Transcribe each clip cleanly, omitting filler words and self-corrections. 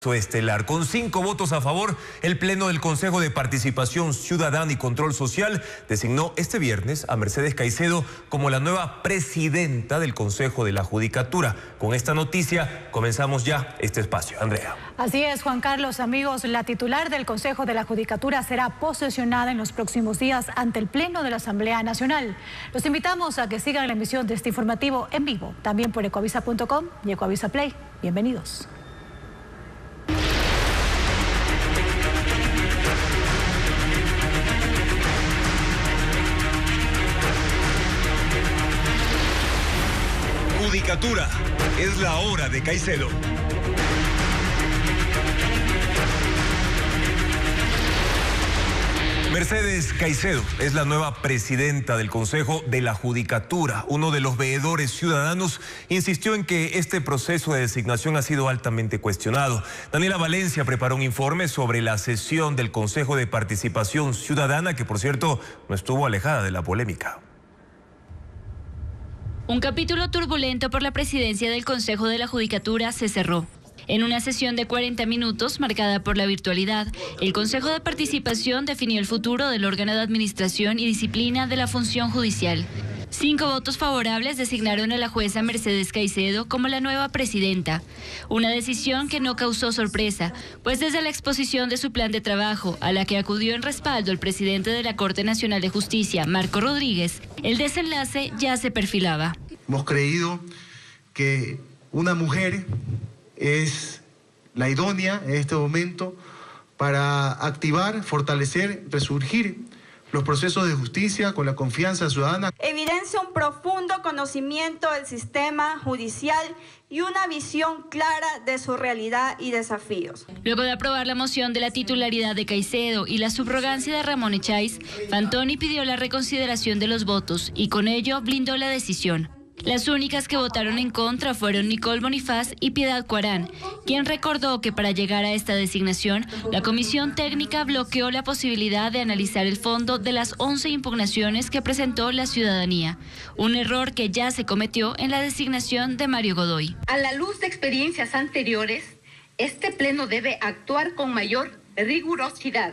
Estelar. Con 5 votos a favor, el Pleno del Consejo de Participación Ciudadana y Control Social designó este viernes a Mercedes Caicedo como la nueva presidenta del Consejo de la Judicatura. Con esta noticia comenzamos ya este espacio. Andrea. Así es, Juan Carlos, amigos, la titular del Consejo de la Judicatura será posesionada en los próximos días ante el Pleno de la Asamblea Nacional. Los invitamos a que sigan la emisión de este informativo en vivo, también por ecoavisa.com y Ecoavisa Play. Bienvenidos. Judicatura, es la hora de Caicedo. Mercedes Caicedo es la nueva presidenta del Consejo de la Judicatura. Uno de los veedores ciudadanos insistió en que este proceso de designación ha sido altamente cuestionado. Daniela Valencia preparó un informe sobre la sesión del Consejo de Participación Ciudadana, que por cierto no estuvo alejada de la polémica. Un capítulo turbulento por la presidencia del Consejo de la Judicatura se cerró. En una sesión de 40 minutos, marcada por la virtualidad, el Consejo de Participación definió el futuro del órgano de administración y disciplina de la función judicial. 5 votos favorables designaron a la jueza Mercedes Caicedo como la nueva presidenta. Una decisión que no causó sorpresa, pues desde la exposición de su plan de trabajo, a la que acudió en respaldo el presidente de la Corte Nacional de Justicia, Marco Rodríguez, el desenlace ya se perfilaba. Hemos creído que una mujer es la idónea en este momento para activar, fortalecer, resurgir los procesos de justicia con la confianza ciudadana. Evidencia un profundo conocimiento del sistema judicial y una visión clara de su realidad y desafíos. Luego de aprobar la moción de la titularidad de Caicedo y la subrogancia de Ramón Echáiz, Fantoni pidió la reconsideración de los votos y con ello blindó la decisión. Las únicas que votaron en contra fueron Nicole Bonifaz y Piedad Cuarán, quien recordó que para llegar a esta designación, la Comisión Técnica bloqueó la posibilidad de analizar el fondo de las 11 impugnaciones que presentó la ciudadanía, un error que ya se cometió en la designación de Mario Godoy. A la luz de experiencias anteriores, este pleno debe actuar con mayor rigurosidad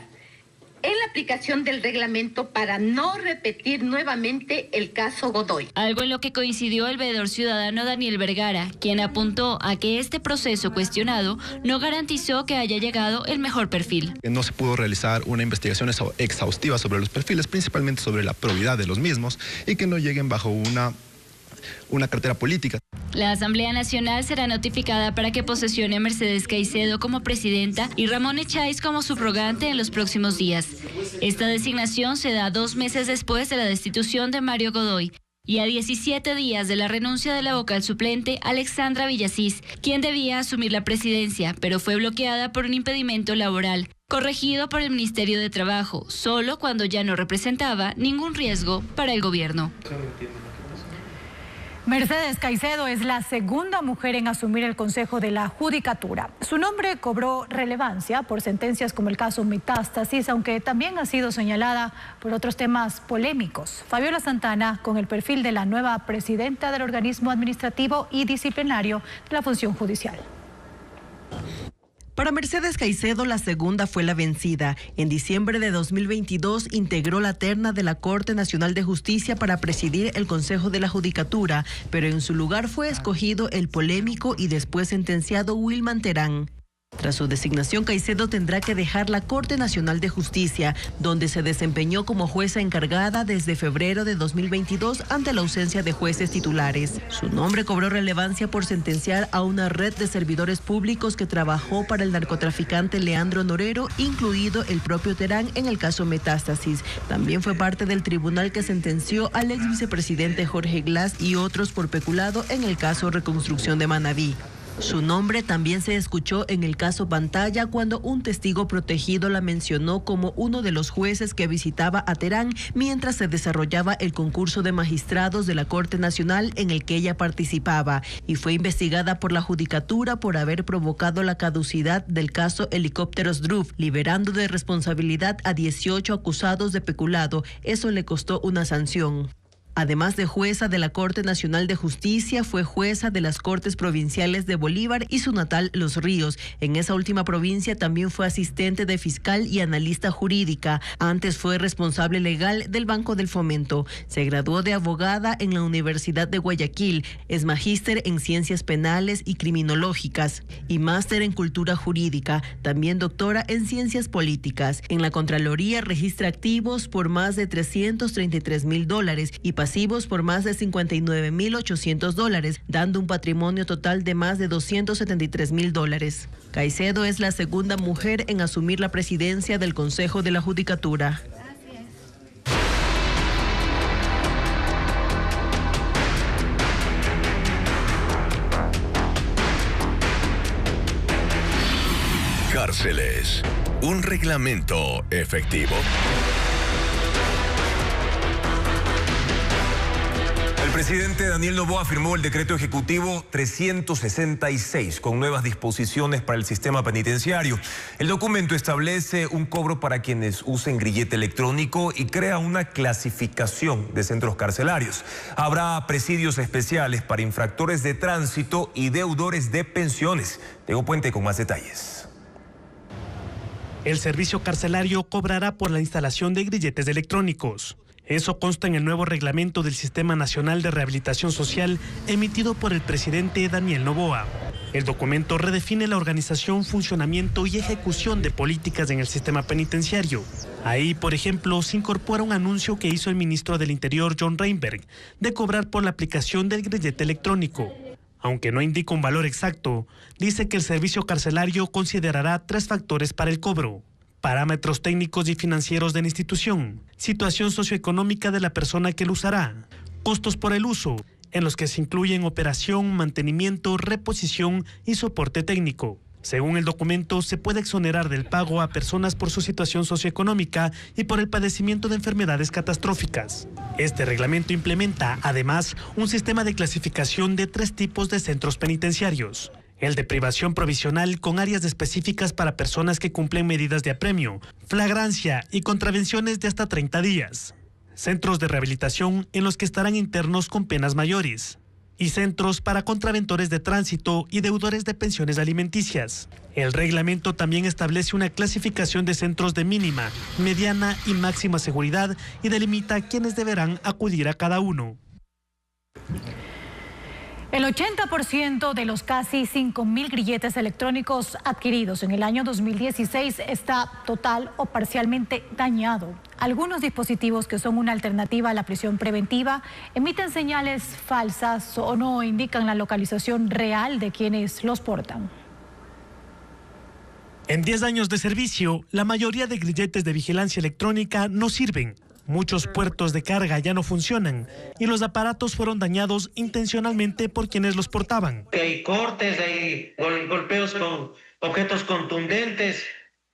en la aplicación del reglamento para no repetir nuevamente el caso Godoy. Algo en lo que coincidió el veedor ciudadano Daniel Vergara, quien apuntó a que este proceso cuestionado no garantizó que haya llegado el mejor perfil. No se pudo realizar una investigación exhaustiva sobre los perfiles, principalmente sobre la probidad de los mismos, y que no lleguen bajo una cartera política. La Asamblea Nacional será notificada para que posesione a Mercedes Caicedo como presidenta y Ramón Echáiz como subrogante en los próximos días. Esta designación se da 2 meses después de la destitución de Mario Godoy y a 17 días de la renuncia de la vocal suplente Alexandra Villasís, quien debía asumir la presidencia, pero fue bloqueada por un impedimento laboral, corregido por el Ministerio de Trabajo, solo cuando ya no representaba ningún riesgo para el gobierno. Mercedes Caicedo es la segunda mujer en asumir el Consejo de la Judicatura. Su nombre cobró relevancia por sentencias como el caso Metástasis, aunque también ha sido señalada por otros temas polémicos. Fabiola Santana con el perfil de la nueva presidenta del organismo administrativo y disciplinario de la función judicial. Para Mercedes Caicedo, la segunda fue la vencida. En diciembre de 2022 integró la terna de la Corte Nacional de Justicia para presidir el Consejo de la Judicatura, pero en su lugar fue escogido el polémico y después sentenciado Wilman Terán. Tras su designación, Caicedo tendrá que dejar la Corte Nacional de Justicia, donde se desempeñó como jueza encargada desde febrero de 2022 ante la ausencia de jueces titulares. Su nombre cobró relevancia por sentenciar a una red de servidores públicos que trabajó para el narcotraficante Leandro Norero, incluido el propio Terán en el caso Metástasis. También fue parte del tribunal que sentenció al ex vicepresidente Jorge Glass y otros por peculado en el caso Reconstrucción de Manabí. Su nombre también se escuchó en el caso Pantalla cuando un testigo protegido la mencionó como uno de los jueces que visitaba a Terán mientras se desarrollaba el concurso de magistrados de la Corte Nacional en el que ella participaba, y fue investigada por la Judicatura por haber provocado la caducidad del caso Helicópteros Druf, liberando de responsabilidad a 18 acusados de peculado. Eso le costó una sanción. Además de jueza de la Corte Nacional de Justicia, fue jueza de las Cortes Provinciales de Bolívar y su natal Los Ríos. En esa última provincia también fue asistente de fiscal y analista jurídica. Antes fue responsable legal del Banco del Fomento. Se graduó de abogada en la Universidad de Guayaquil. Es magíster en Ciencias Penales y Criminológicas y máster en Cultura Jurídica. También doctora en Ciencias Políticas. En la Contraloría registra activos por más de $333,000 y pasivos por más de $59,800, dando un patrimonio total de más de $273,000. Caicedo es la segunda mujer en asumir la presidencia del Consejo de la Judicatura. Cárceles. Un reglamento efectivo. El presidente Daniel Noboa firmó el decreto ejecutivo 366 con nuevas disposiciones para el sistema penitenciario. El documento establece un cobro para quienes usen grillete electrónico y crea una clasificación de centros carcelarios. Habrá presidios especiales para infractores de tránsito y deudores de pensiones. Diego Puente con más detalles. El servicio carcelario cobrará por la instalación de grilletes electrónicos. Eso consta en el nuevo reglamento del Sistema Nacional de Rehabilitación Social emitido por el presidente Daniel Noboa. El documento redefine la organización, funcionamiento y ejecución de políticas en el sistema penitenciario. Ahí, por ejemplo, se incorpora un anuncio que hizo el ministro del Interior, John Reinberg, de cobrar por la aplicación del grillete electrónico. Aunque no indica un valor exacto, dice que el servicio carcelario considerará 3 factores para el cobro: parámetros técnicos y financieros de la institución, situación socioeconómica de la persona que lo usará, costos por el uso, en los que se incluyen operación, mantenimiento, reposición y soporte técnico. Según el documento, se puede exonerar del pago a personas por su situación socioeconómica y por el padecimiento de enfermedades catastróficas. Este reglamento implementa, además, un sistema de clasificación de 3 tipos de centros penitenciarios: el de privación provisional con áreas específicas para personas que cumplen medidas de apremio, flagrancia y contravenciones de hasta 30 días. Centros de rehabilitación en los que estarán internos con penas mayores. Y centros para contraventores de tránsito y deudores de pensiones alimenticias. El reglamento también establece una clasificación de centros de mínima, mediana y máxima seguridad y delimita quiénes deberán acudir a cada uno. El 80% de los casi 5,000 grilletes electrónicos adquiridos en el año 2016 está total o parcialmente dañado. Algunos dispositivos que son una alternativa a la prisión preventiva emiten señales falsas o no indican la localización real de quienes los portan. En 10 años de servicio, la mayoría de grilletes de vigilancia electrónica no sirven. Muchos puertos de carga ya no funcionan y los aparatos fueron dañados intencionalmente por quienes los portaban. Hay cortes, hay golpeos con objetos contundentes,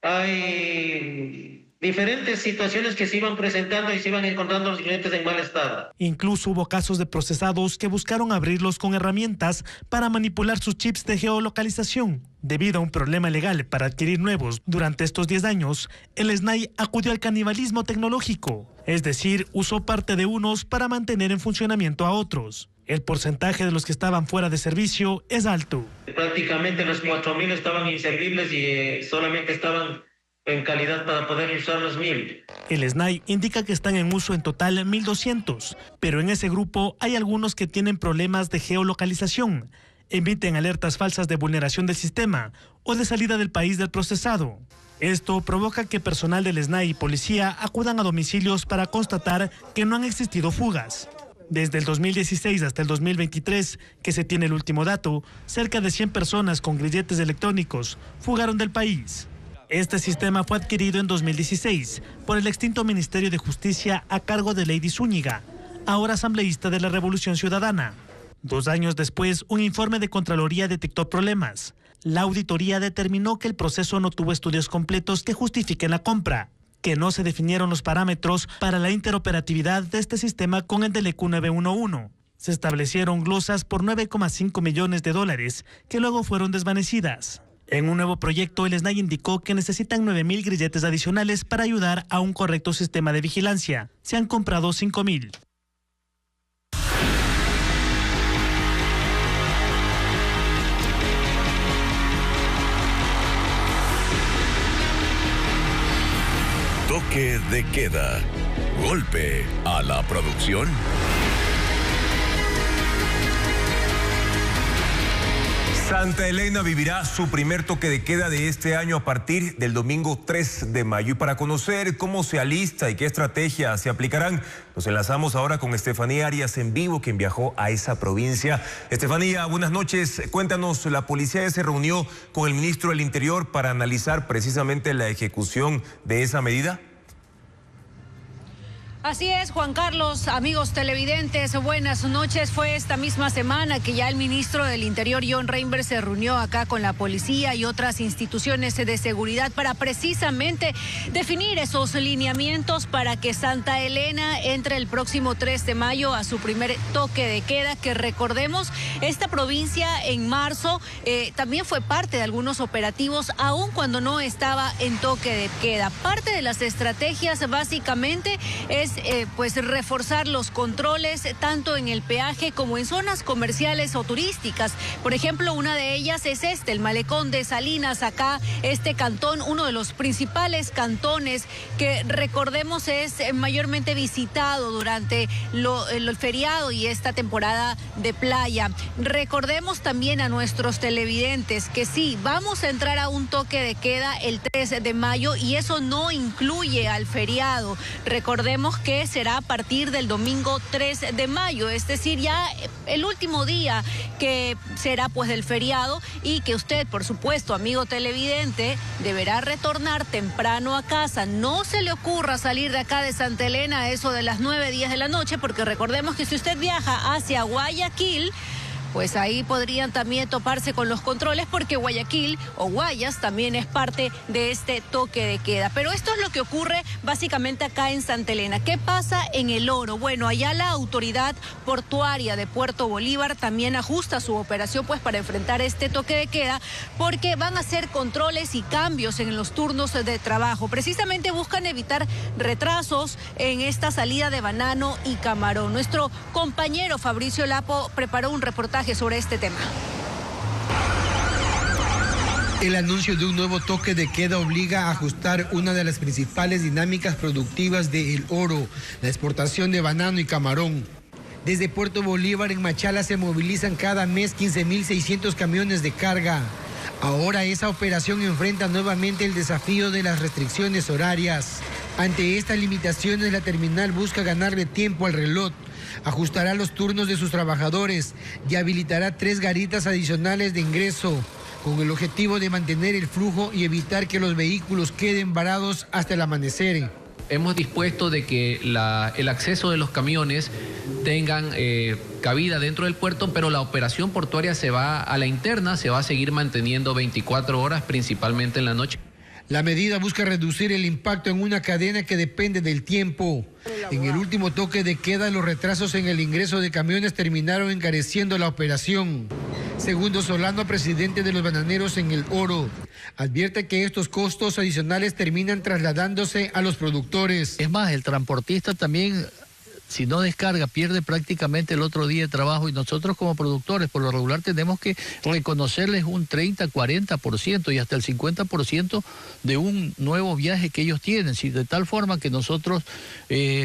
hay diferentes situaciones que se iban presentando y se iban encontrando los clientes en mal estado. Incluso hubo casos de procesados que buscaron abrirlos con herramientas para manipular sus chips de geolocalización. Debido a un problema legal para adquirir nuevos durante estos 10 años, el SNAI acudió al canibalismo tecnológico, es decir, usó parte de unos para mantener en funcionamiento a otros. El porcentaje de los que estaban fuera de servicio es alto. Prácticamente los 4,000 estaban inservibles y solamente estaban en calidad para poder usar los 1,000. El SNAI indica que están en uso en total 1,200, pero en ese grupo hay algunos que tienen problemas de geolocalización, emiten alertas falsas de vulneración del sistema o de salida del país del procesado. Esto provoca que personal del SNAI y policía acudan a domicilios para constatar que no han existido fugas. Desde el 2016 hasta el 2023, que se tiene el último dato, cerca de 100 personas con grilletes electrónicos fugaron del país. Este sistema fue adquirido en 2016 por el extinto Ministerio de Justicia a cargo de Lady Zúñiga, ahora asambleísta de la Revolución Ciudadana. 2 años después, un informe de Contraloría detectó problemas. La auditoría determinó que el proceso no tuvo estudios completos que justifiquen la compra, que no se definieron los parámetros para la interoperatividad de este sistema con el del EQ 911. Se establecieron glosas por $9,5 millones que luego fueron desvanecidas. En un nuevo proyecto, el SNAI indicó que necesitan 9,000 grilletes adicionales para ayudar a un correcto sistema de vigilancia. Se han comprado 5,000. Toque de queda. Golpe a la producción. Santa Elena vivirá su primer toque de queda de este año a partir del domingo 3 de mayo. Y para conocer cómo se alista y qué estrategias se aplicarán, nos enlazamos ahora con Estefanía Arias en vivo, quien viajó a esa provincia. Estefanía, buenas noches. Cuéntanos, la policía se reunió con el ministro del Interior para analizar precisamente la ejecución de esa medida. Así es, Juan Carlos, amigos televidentes, buenas noches. Fue esta misma semana que ya el ministro del Interior, John Reinberg, se reunió acá con la policía y otras instituciones de seguridad para precisamente definir esos lineamientos para que Santa Elena entre el próximo 3 de mayo a su primer toque de queda, que recordemos, esta provincia en marzo también fue parte de algunos operativos, aun cuando no estaba en toque de queda. Parte de las estrategias básicamente es pues reforzar los controles tanto en el peaje como en zonas comerciales o turísticas. Por ejemplo, una de ellas es el malecón de Salinas, acá este cantón, uno de los principales cantones que recordemos es mayormente visitado durante el feriado y esta temporada de playa. Recordemos también a nuestros televidentes que sí, vamos a entrar a un toque de queda el 3 de mayo y eso no incluye al feriado. Recordemos que será a partir del domingo 3 de mayo, es decir, ya el último día que será pues del feriado y que usted, por supuesto, amigo televidente, deberá retornar temprano a casa. No se le ocurra salir de acá de Santa Elena a eso de las 9, 10 de la noche, porque recordemos que si usted viaja hacia Guayaquil, pues ahí podrían también toparse con los controles porque Guayaquil o Guayas también es parte de este toque de queda. Pero esto es lo que ocurre básicamente acá en Santa Elena. ¿Qué pasa en El Oro? Bueno, allá la autoridad portuaria de Puerto Bolívar también ajusta su operación pues para enfrentar este toque de queda porque van a hacer controles y cambios en los turnos de trabajo. Precisamente buscan evitar retrasos en esta salida de Banano y Camarón. Nuestro compañero Fabricio Lapo preparó un reportaje sobre este tema. El anuncio de un nuevo toque de queda obliga a ajustar una de las principales dinámicas productivas de El Oro, la exportación de banano y camarón. Desde Puerto Bolívar en Machala se movilizan cada mes 15.600 camiones de carga. Ahora esa operación enfrenta nuevamente el desafío de las restricciones horarias. Ante estas limitaciones, la terminal busca ganarle tiempo al reloj. Ajustará los turnos de sus trabajadores y habilitará 3 garitas adicionales de ingreso, con el objetivo de mantener el flujo y evitar que los vehículos queden varados hasta el amanecer. Hemos dispuesto de que el acceso de los camiones tengan cabida dentro del puerto, pero la operación portuaria se va a la interna, se va a seguir manteniendo 24 horas, principalmente en la noche. La medida busca reducir el impacto en una cadena que depende del tiempo. En el último toque de queda, los retrasos en el ingreso de camiones terminaron encareciendo la operación. Segundo Solano, presidente de los bananeros en El Oro, advierte que estos costos adicionales terminan trasladándose a los productores. Es más, el transportista también, si no descarga, pierde prácticamente el otro día de trabajo y nosotros como productores por lo regular tenemos que reconocerles un 30, 40% y hasta el 50% de un nuevo viaje que ellos tienen, de tal forma que nosotros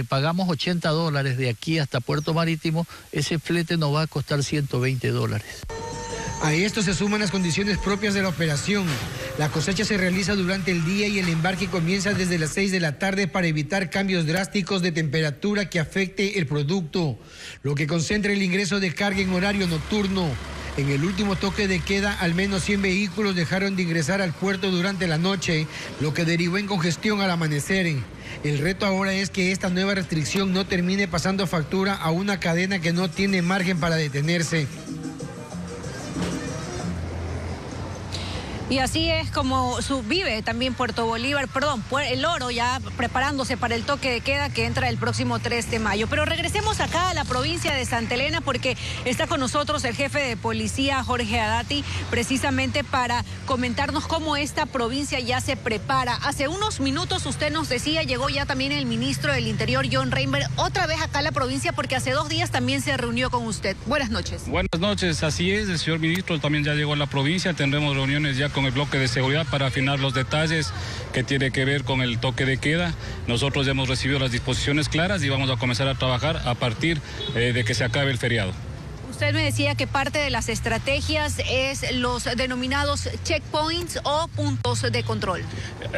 pagamos $80 de aquí hasta Puerto Marítimo, ese flete nos va a costar $120. A esto se suman las condiciones propias de la operación. La cosecha se realiza durante el día y el embarque comienza desde las 6 de la tarde para evitar cambios drásticos de temperatura que afecte el producto, lo que concentra el ingreso de carga en horario nocturno. En el último toque de queda, al menos 100 vehículos dejaron de ingresar al puerto durante la noche, lo que derivó en congestión al amanecer. El reto ahora es que esta nueva restricción no termine pasando factura a una cadena que no tiene margen para detenerse. Y así es como vive también Puerto Bolívar, El Oro, ya preparándose para el toque de queda que entra el próximo 3 de mayo. Pero regresemos acá a la provincia de Santa Elena porque está con nosotros el jefe de policía, Jorge Adati, precisamente para comentarnos cómo esta provincia ya se prepara. Hace unos minutos usted nos decía, llegó ya también el ministro del Interior, John Reinberg, otra vez acá a la provincia porque hace 2 días también se reunió con usted. Buenas noches. Buenas noches, así es, el señor ministro también ya llegó a la provincia, tendremos reuniones ya con el bloque de seguridad para afinar los detalles que tiene que ver con el toque de queda. Nosotros ya hemos recibido las disposiciones claras y vamos a comenzar a trabajar a partir de que se acabe el feriado. Usted me decía que parte de las estrategias es los denominados checkpoints o puntos de control.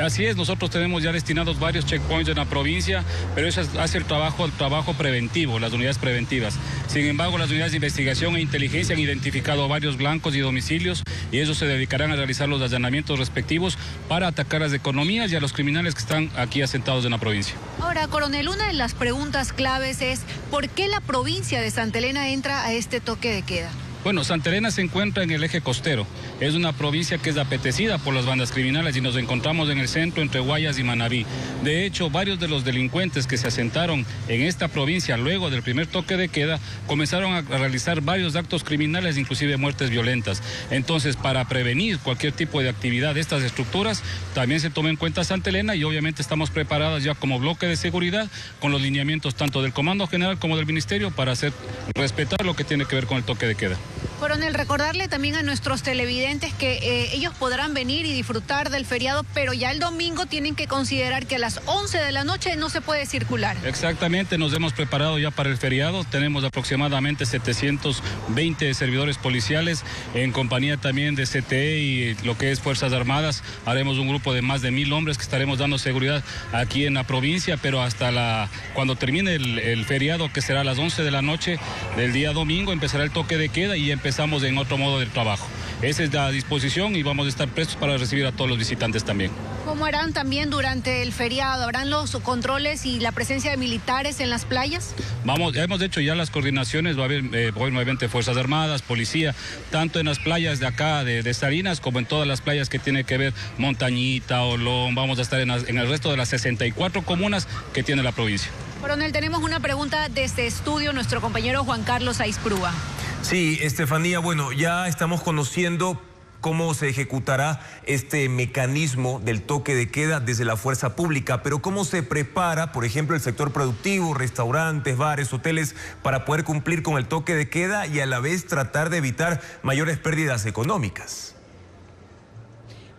Así es, nosotros tenemos ya destinados varios checkpoints en la provincia, pero eso hace el trabajo preventivo, las unidades preventivas. Sin embargo, las unidades de investigación e inteligencia han identificado varios blancos y domicilios y ellos se dedicarán a realizar los allanamientos respectivos para atacar las economías y a los criminales que están aquí asentados en la provincia. Ahora, coronel, una de las preguntas claves es ¿por qué la provincia de Santa Elena entra a este toque de queda? Bueno, Santa Elena se encuentra en el eje costero. Es una provincia que es apetecida por las bandas criminales y nos encontramos en el centro entre Guayas y Manabí. De hecho, varios de los delincuentes que se asentaron en esta provincia luego del primer toque de queda comenzaron a realizar varios actos criminales, inclusive muertes violentas. Entonces, para prevenir cualquier tipo de actividad de estas estructuras, también se toma en cuenta Santa Elena y obviamente estamos preparadas ya como bloque de seguridad con los lineamientos tanto del Comando General como del Ministerio para hacer respetar lo que tiene que ver con el toque de queda. Coronel, recordarle también a nuestros televidentes que ellos podrán venir y disfrutar del feriado, pero ya el domingo tienen que considerar que a las 11 de la noche no se puede circular. Exactamente, nos hemos preparado ya para el feriado. Tenemos aproximadamente 720 servidores policiales en compañía también de CTE y lo que es Fuerzas Armadas. Haremos un grupo de más de 1000 hombres que estaremos dando seguridad aquí en la provincia, pero hasta cuando termine el feriado, que será a las 11 de la noche del día domingo, empezará el toque de queda y empezamos en otro modo de trabajo. Esa es la disposición y vamos a estar prestos para recibir a todos los visitantes también. ¿Cómo harán también durante el feriado? ¿Habrán los controles y la presencia de militares en las playas? Hemos hecho ya las coordinaciones, va a haber nuevamente Fuerzas Armadas, policía, tanto en las playas de acá de Salinas como en todas las playas que tiene que ver Montañita, Olón. Vamos a estar en el resto de las 64 comunas que tiene la provincia. Coronel, tenemos una pregunta desde estudio, nuestro compañero Juan Carlos Aizprúa. Sí, Estefanía, bueno, ya estamos conociendo cómo se ejecutará este mecanismo del toque de queda desde la fuerza pública, pero cómo se prepara, por ejemplo, el sector productivo, restaurantes, bares, hoteles, para poder cumplir con el toque de queda y a la vez tratar de evitar mayores pérdidas económicas.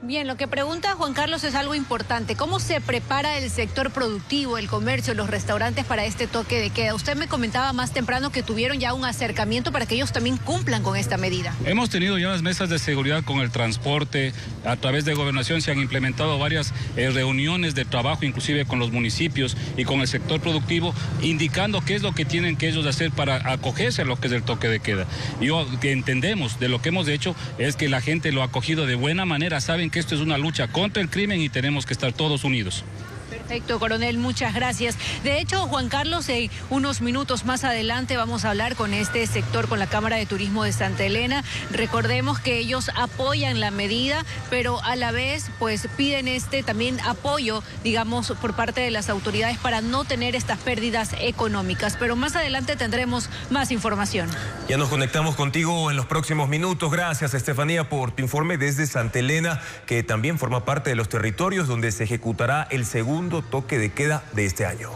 Bien, lo que pregunta Juan Carlos es algo importante. ¿Cómo se prepara el sector productivo, el comercio, los restaurantes para este toque de queda? Usted me comentaba más temprano que tuvieron ya un acercamiento para que ellos también cumplan con esta medida. Hemos tenido ya las mesas de seguridad con el transporte. A través de Gobernación se han implementado varias reuniones de trabajo, inclusive con los municipios y con el sector productivo, indicando qué es lo que tienen que ellos hacer para acogerse a lo que es el toque de queda. Y que entendemos de lo que hemos hecho es que la gente lo ha acogido de buena manera, saben que esto es una lucha contra el crimen y tenemos que estar todos unidos. Perfecto, coronel, muchas gracias. De hecho, Juan Carlos, unos minutos más adelante vamos a hablar con este sector, con la Cámara de Turismo de Santa Elena. Recordemos que ellos apoyan la medida, pero a la vez pues piden también apoyo, digamos, por parte de las autoridades para no tener estas pérdidas económicas. Pero más adelante tendremos más información. Ya nos conectamos contigo en los próximos minutos. Gracias, Estefanía, por tu informe desde Santa Elena, que también forma parte de los territorios donde se ejecutará el segundo toque de queda de este año.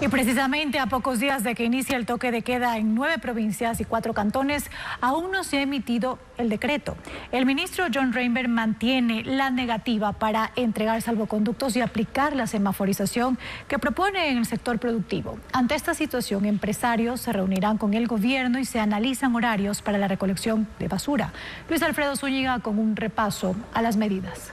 Y precisamente a pocos días de que inicie el toque de queda en 9 provincias y 4 cantones, aún no se ha emitido el decreto. El ministro John Reinberg mantiene la negativa para entregar salvoconductos y aplicar la semaforización que propone en el sector productivo. Ante esta situación, empresarios se reunirán con el gobierno y se analizan horarios para la recolección de basura. Luis Alfredo Zúñiga con un repaso a las medidas.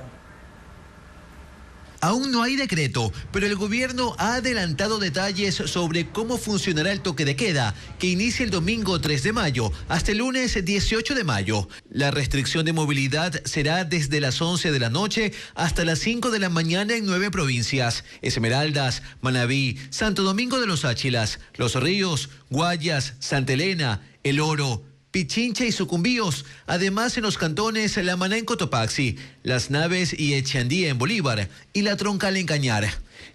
Aún no hay decreto, pero el gobierno ha adelantado detalles sobre cómo funcionará el toque de queda, que inicia el domingo 3 de mayo hasta el lunes 18 de mayo. La restricción de movilidad será desde las 11 de la noche hasta las 5 de la mañana en 9 provincias: Esmeraldas, Manabí, Santo Domingo de los Áchilas, Los Ríos, Guayas, Santa Elena, El Oro, Pichincha y Sucumbíos, además en los cantones La Maná en Cotopaxi, Las Naves y Echandía en Bolívar y La Troncal en Cañar.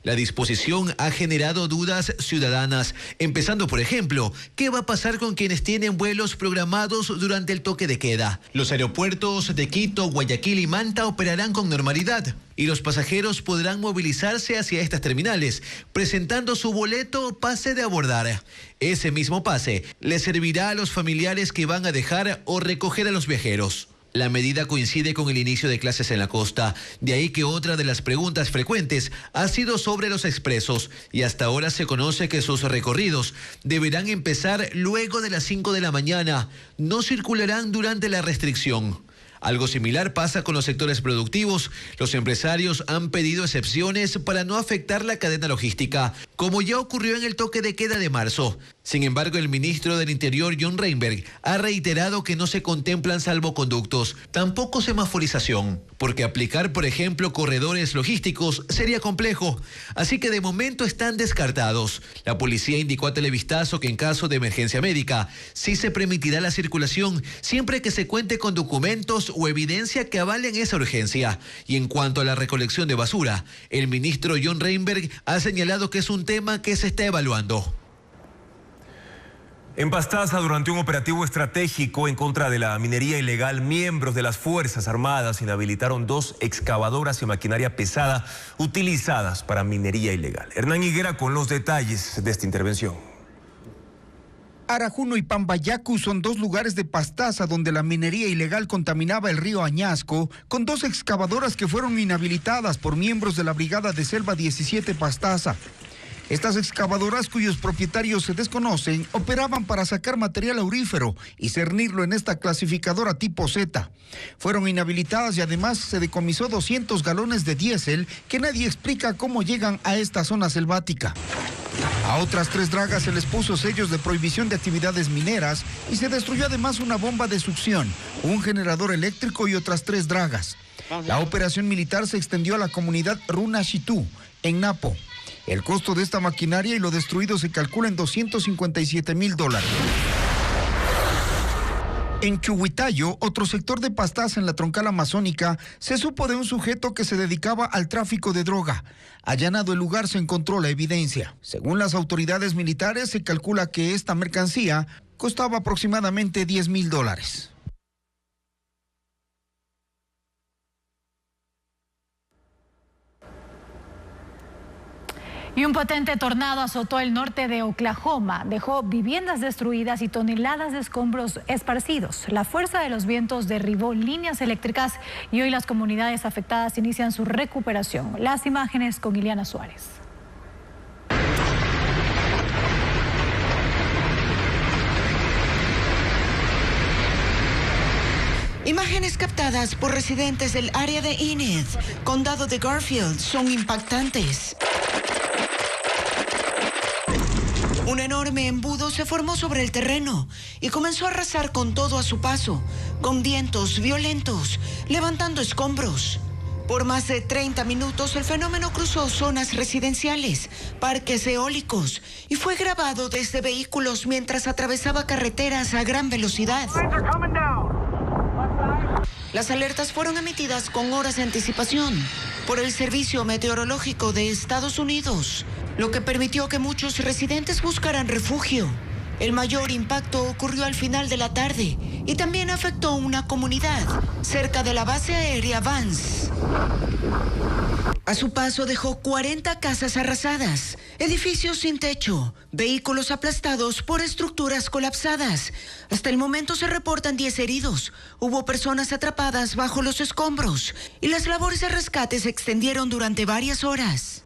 La disposición ha generado dudas ciudadanas, empezando por ejemplo, ¿qué va a pasar con quienes tienen vuelos programados durante el toque de queda? Los aeropuertos de Quito, Guayaquil y Manta operarán con normalidad y los pasajeros podrán movilizarse hacia estas terminales, presentando su boleto o pase de abordar. Ese mismo pase les servirá a los familiares que van a dejar o recoger a los viajeros. La medida coincide con el inicio de clases en la costa, de ahí que otra de las preguntas frecuentes ha sido sobre los expresos, y hasta ahora se conoce que sus recorridos deberán empezar luego de las 5 de la mañana, no circularán durante la restricción. Algo similar pasa con los sectores productivos. Los empresarios han pedido excepciones para no afectar la cadena logística, como ya ocurrió en el toque de queda de marzo. Sin embargo, el ministro del Interior, John Reinberg, ha reiterado que no se contemplan salvoconductos, tampoco semaforización, porque aplicar, por ejemplo, corredores logísticos sería complejo. Así que de momento están descartados. La policía indicó a Televistazo que en caso de emergencia médica sí se permitirá la circulación, siempre que se cuente con documentos o evidencia que avalen esa urgencia. Y en cuanto a la recolección de basura, el ministro John Reinberg ha señalado que es un tema que se está evaluando. En Pastaza, durante un operativo estratégico en contra de la minería ilegal, miembros de las Fuerzas Armadas inhabilitaron 2 excavadoras y maquinaria pesada utilizadas para minería ilegal. Hernán Higuera con los detalles de esta intervención. Arajuno y Pambayacu son 2 lugares de Pastaza donde la minería ilegal contaminaba el río Añasco, con 2 excavadoras que fueron inhabilitadas por miembros de la Brigada de Selva 17 Pastaza. Estas excavadoras, cuyos propietarios se desconocen, operaban para sacar material aurífero y cernirlo en esta clasificadora tipo Z. Fueron inhabilitadas y además se decomisó 200 galones de diésel que nadie explica cómo llegan a esta zona selvática. A otras 3 dragas se les puso sellos de prohibición de actividades mineras y se destruyó además una bomba de succión, un generador eléctrico y otras 3 dragas. La operación militar se extendió a la comunidad Runa Chitú, en Napo. El costo de esta maquinaria y lo destruido se calcula en $257,000. En Chuhuitayo, otro sector de Pastaza en la troncal amazónica, se supo de un sujeto que se dedicaba al tráfico de droga. Allanado el lugar se encontró la evidencia. Según las autoridades militares, se calcula que esta mercancía costaba aproximadamente $10,000. Y un potente tornado azotó el norte de Oklahoma, dejó viviendas destruidas y toneladas de escombros esparcidos. La fuerza de los vientos derribó líneas eléctricas y hoy las comunidades afectadas inician su recuperación. Las imágenes con Ileana Suárez. Imágenes captadas por residentes del área de Enid, condado de Garfield, son impactantes. Un enorme embudo se formó sobre el terreno y comenzó a arrasar con todo a su paso, con vientos violentos, levantando escombros. Por más de 30 minutos el fenómeno cruzó zonas residenciales, parques eólicos y fue grabado desde vehículos mientras atravesaba carreteras a gran velocidad. Las alertas fueron emitidas con horas de anticipación por el Servicio Meteorológico de Estados Unidos, lo que permitió que muchos residentes buscaran refugio. El mayor impacto ocurrió al final de la tarde y también afectó una comunidad cerca de la base aérea Vance. A su paso dejó 40 casas arrasadas, edificios sin techo, vehículos aplastados por estructuras colapsadas. Hasta el momento se reportan 10 heridos. Hubo personas atrapadas bajo los escombros y las labores de rescate se extendieron durante varias horas.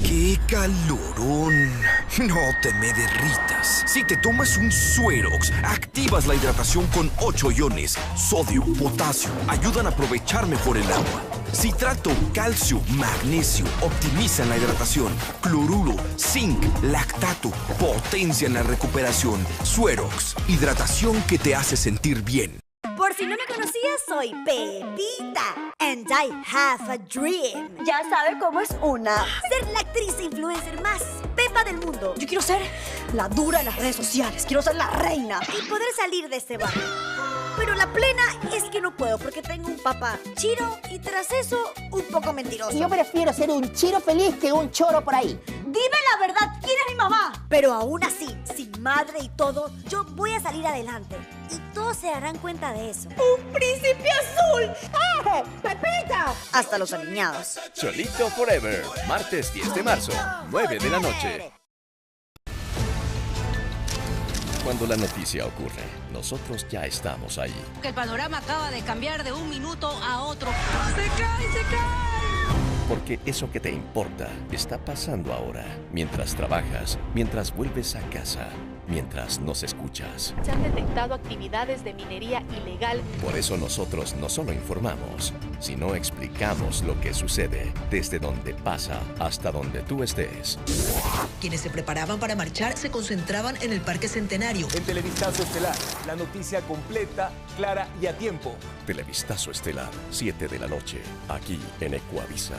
¡Qué calorón! No te me derritas. Si te tomas un Suerox, activas la hidratación con 8 iones. Sodio, potasio, ayudan a aprovechar mejor el agua. Citrato, calcio, magnesio, optimizan la hidratación. Cloruro, zinc, lactato, potencian la recuperación. Suerox, hidratación que te hace sentir bien. Por si no me conocías, soy Pepita. And I have a dream. Ya sabe cómo es una. Ser la actriz e influencer más pepa del mundo. Yo quiero ser la dura en las redes sociales. Quiero ser la reina. Y poder salir de este barrio. Pero la plena es que no puedo porque tengo un papá chiro y tras eso un poco mentiroso. Yo prefiero ser un chiro feliz que un choro por ahí. Dime la verdad, ¿quién es mi mamá? Pero aún así, sin madre y todo, yo voy a salir adelante. Y todos se darán cuenta de eso. ¡Un príncipe azul! ¡Eh! ¡Pepita! Hasta los alineados. Cholito Forever, martes 10 de marzo, 9 de la noche. Cuando la noticia ocurre, nosotros ya estamos ahí. El panorama acaba de cambiar de un minuto a otro. ¡Se cae, se cae! Porque eso que te importa está pasando ahora, mientras trabajas, mientras vuelves a casa, mientras nos escuchas. Se han detectado actividades de minería ilegal. Por eso nosotros no solo informamos, sino explicamos lo que sucede, desde donde pasa hasta donde tú estés. Quienes se preparaban para marchar se concentraban en el Parque Centenario. En Televistazo Estelar, la noticia completa, clara y a tiempo. Televistazo Estelar, 7 de la noche, aquí en Ecuavisa.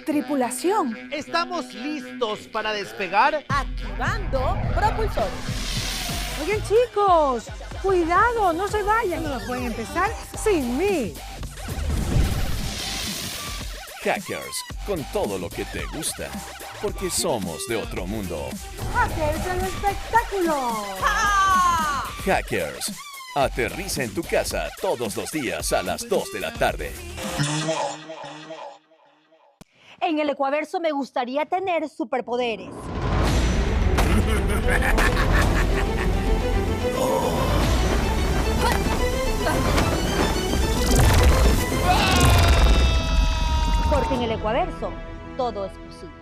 Tripulación, estamos listos para despegar. Activando propulsores. Oigan, chicos, cuidado, no se vayan. No pueden empezar sin mí. Hackers, con todo lo que te gusta, porque somos de otro mundo. Hackers del espectáculo. ¡Ah! Hackers, aterriza en tu casa todos los días a las 2 de la tarde. En el Ecuaverso me gustaría tener superpoderes. Porque en el Ecuaverso todo es posible.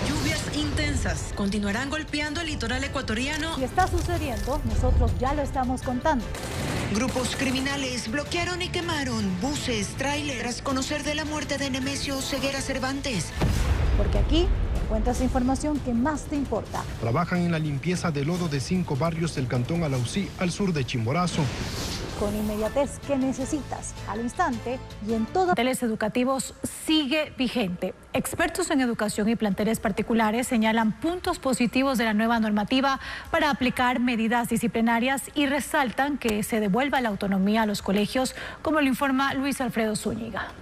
Lluvias intensas continuarán golpeando el litoral ecuatoriano. Y está sucediendo, nosotros ya lo estamos contando. Grupos criminales bloquearon y quemaron buses, tráileres, tras conocer de la muerte de Nemesio Ceguera Cervantes. Porque aquí encuentras información que más te importa. Trabajan en la limpieza de lodo de 5 barrios del cantón Alausí, al sur de Chimborazo. Con inmediatez que necesitas, al instante y en todos los planteles educativos sigue vigente. Expertos en educación y planteles particulares señalan puntos positivos de la nueva normativa para aplicar medidas disciplinarias y resaltan que se devuelva la autonomía a los colegios, como lo informa Luis Alfredo Zúñiga.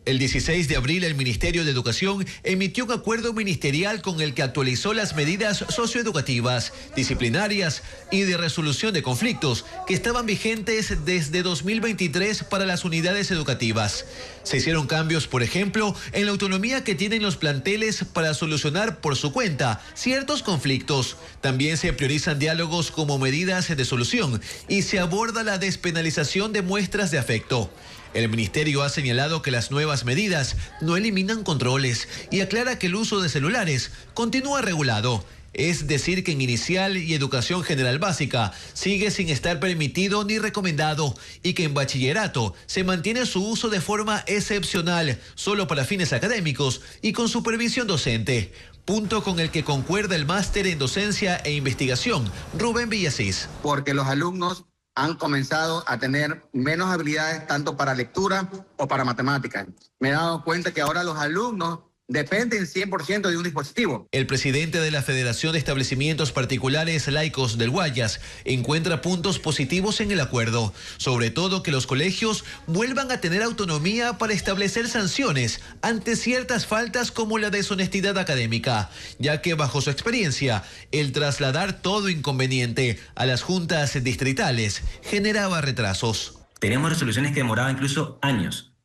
El 16 de abril, el Ministerio de Educación emitió un acuerdo ministerial con el que actualizó las medidas socioeducativas, disciplinarias y de resolución de conflictos que estaban vigentes desde 2023 para las unidades educativas. Se hicieron cambios, por ejemplo, en la autonomía que tienen los planteles para solucionar por su cuenta ciertos conflictos. También se priorizan diálogos como medidas de solución y se aborda la despenalización de muestras de afecto. El ministerio ha señalado que las nuevas medidas no eliminan controles y aclara que el uso de celulares continúa regulado. Es decir, que en inicial y educación general básica sigue sin estar permitido ni recomendado y que en bachillerato se mantiene su uso de forma excepcional, solo para fines académicos y con supervisión docente. Punto con el que concuerda el máster en docencia e investigación, Rubén Villasís. Porque los alumnos han comenzado a tener menos habilidades tanto para lectura o para matemáticas. Me he dado cuenta que ahora los alumnos dependen 100% de un dispositivo. El presidente de la Federación de Establecimientos Particulares Laicos del Guayas encuentra puntos positivos en el acuerdo, sobre todo que los colegios vuelvan a tener autonomía para establecer sanciones ante ciertas faltas como la deshonestidad académica, ya que bajo su experiencia, el trasladar todo inconveniente a las juntas distritales generaba retrasos. Teníamos resoluciones que demoraban incluso años,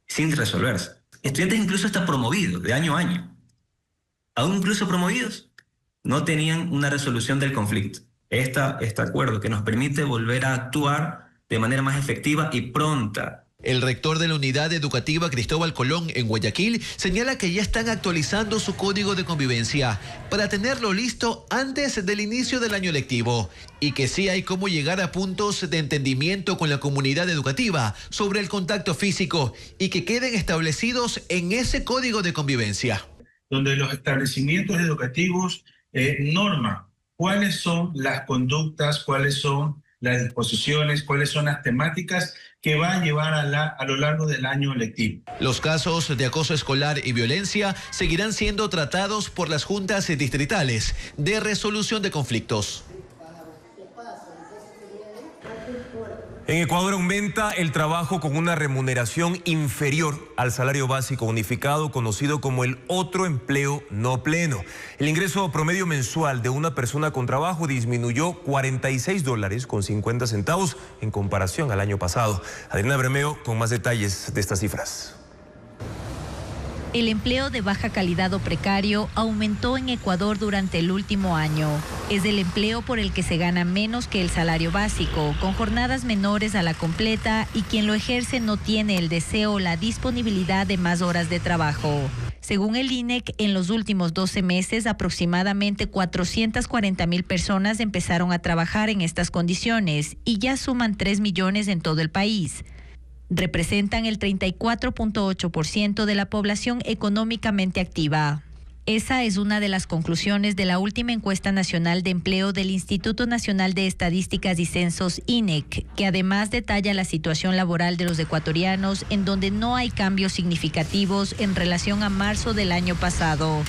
sin resolverse. Estudiantes incluso hasta promovidos, de año a año. Aún incluso promovidos, no tenían una resolución del conflicto. Este acuerdo que nos permite volver a actuar de manera más efectiva y pronta. El rector de la unidad educativa Cristóbal Colón en Guayaquil señala que ya están actualizando su código de convivencia para tenerlo listo antes del inicio del año lectivo y que sí hay cómo llegar a puntos de entendimiento con la comunidad educativa sobre el contacto físico y que queden establecidos en ese código de convivencia. Donde los establecimientos educativos norman cuáles son las conductas, cuáles son las disposiciones, cuáles son las temáticas que va a llevar a lo largo del año lectivo. Los casos de acoso escolar y violencia seguirán siendo tratados por las juntas distritales de resolución de conflictos. En Ecuador aumenta el trabajo con una remuneración inferior al salario básico unificado, conocido como el otro empleo no pleno. El ingreso promedio mensual de una persona con trabajo disminuyó $46.50 en comparación al año pasado. Adriana Bermeo con más detalles de estas cifras. El empleo de baja calidad o precario aumentó en Ecuador durante el último año. Es el empleo por el que se gana menos que el salario básico, con jornadas menores a la completa y quien lo ejerce no tiene el deseo o la disponibilidad de más horas de trabajo. Según el INEC, en los últimos 12 meses, aproximadamente 440,000 personas empezaron a trabajar en estas condiciones y ya suman 3 millones en todo el país. Representan el 34.8% de la población económicamente activa. Esa es una de las conclusiones de la última encuesta nacional de empleo del Instituto Nacional de Estadísticas y Censos, INEC, que además detalla la situación laboral de los ecuatorianos, en donde no hay cambios significativos en relación a marzo del año pasado.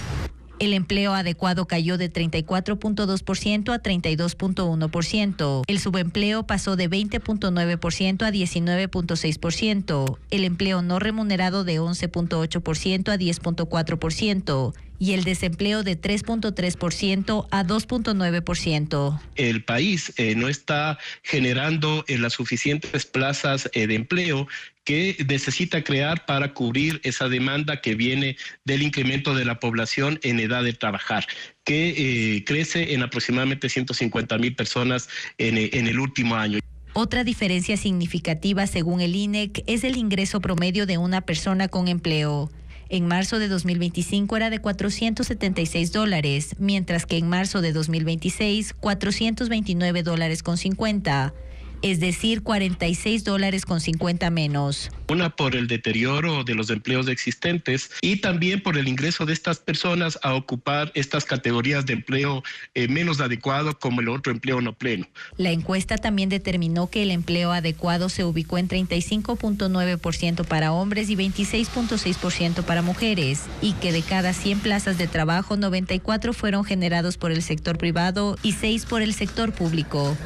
El empleo adecuado cayó de 34.2% a 32.1%. El subempleo pasó de 20.9% a 19.6%. El empleo no remunerado de 11.8% a 10.4%. Y el desempleo de 3.3% a 2.9%. El país no está generando las suficientes plazas de empleo que necesita crear para cubrir esa demanda que viene del incremento de la población en edad de trabajar, que crece en aproximadamente 150,000 personas en el último año. Otra diferencia significativa, según el INEC, es el ingreso promedio de una persona con empleo. En marzo de 2025 era de $476, mientras que en marzo de 2026, $429.50. Es decir, $46.50 menos. Una por el deterioro de los empleos existentes y también por el ingreso de estas personas a ocupar estas categorías de empleo menos adecuado como el otro empleo no pleno. La encuesta también determinó que el empleo adecuado se ubicó en 35.9% para hombres y 26.6% para mujeres y que de cada 100 plazas de trabajo, 94 fueron generados por el sector privado y 6 por el sector público.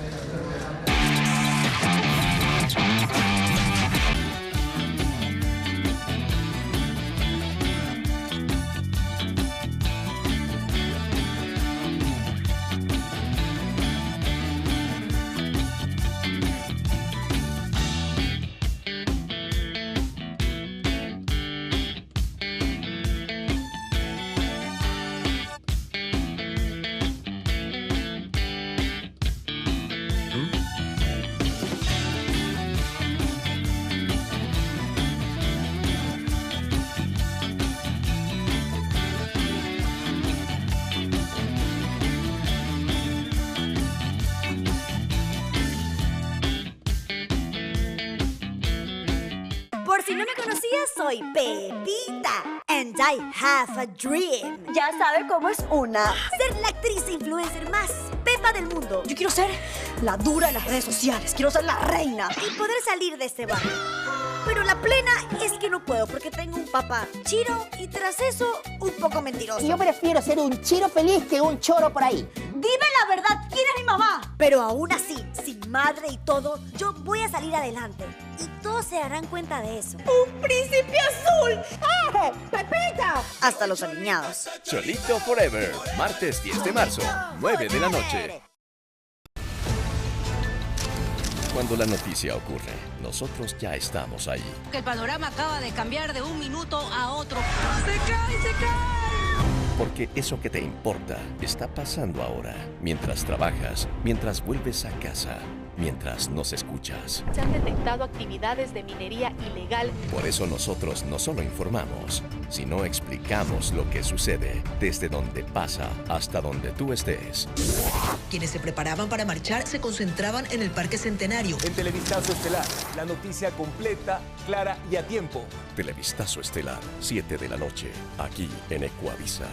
Por si no me conocías, soy Pepita. And I have a dream. Ya sabe cómo es una. Ser la actriz e influencer más pepa del mundo. Yo quiero ser la dura en las redes sociales. Quiero ser la reina. Y poder salir de este barrio. Pero la plena es que no puedo porque tengo un papá chiro y tras eso un poco mentiroso. Yo prefiero ser un chiro feliz que un choro por ahí. Dime la verdad, ¿quién es mi mamá? Pero aún así, sin madre y todo, yo voy a salir adelante. Y todos se darán cuenta de eso. ¡Un príncipe azul! ¡Eh! ¡Pepita! Hasta los aliñados. Cholito Forever, martes 10 de marzo, 9 de la noche. Cuando la noticia ocurre, nosotros ya estamos ahí. El panorama acaba de cambiar de un minuto a otro. ¡Se cae! Porque eso que te importa está pasando ahora, mientras trabajas, mientras vuelves a casa, mientras nos escuchas. Se han detectado actividades de minería ilegal. Por eso nosotros no solo informamos, sino explicamos lo que sucede desde donde pasa hasta donde tú estés. Quienes se preparaban para marchar se concentraban en el Parque Centenario. En Televistazo Estelar, la noticia completa, clara y a tiempo. Televistazo Estelar, 7 de la noche, aquí en Ecuavisa.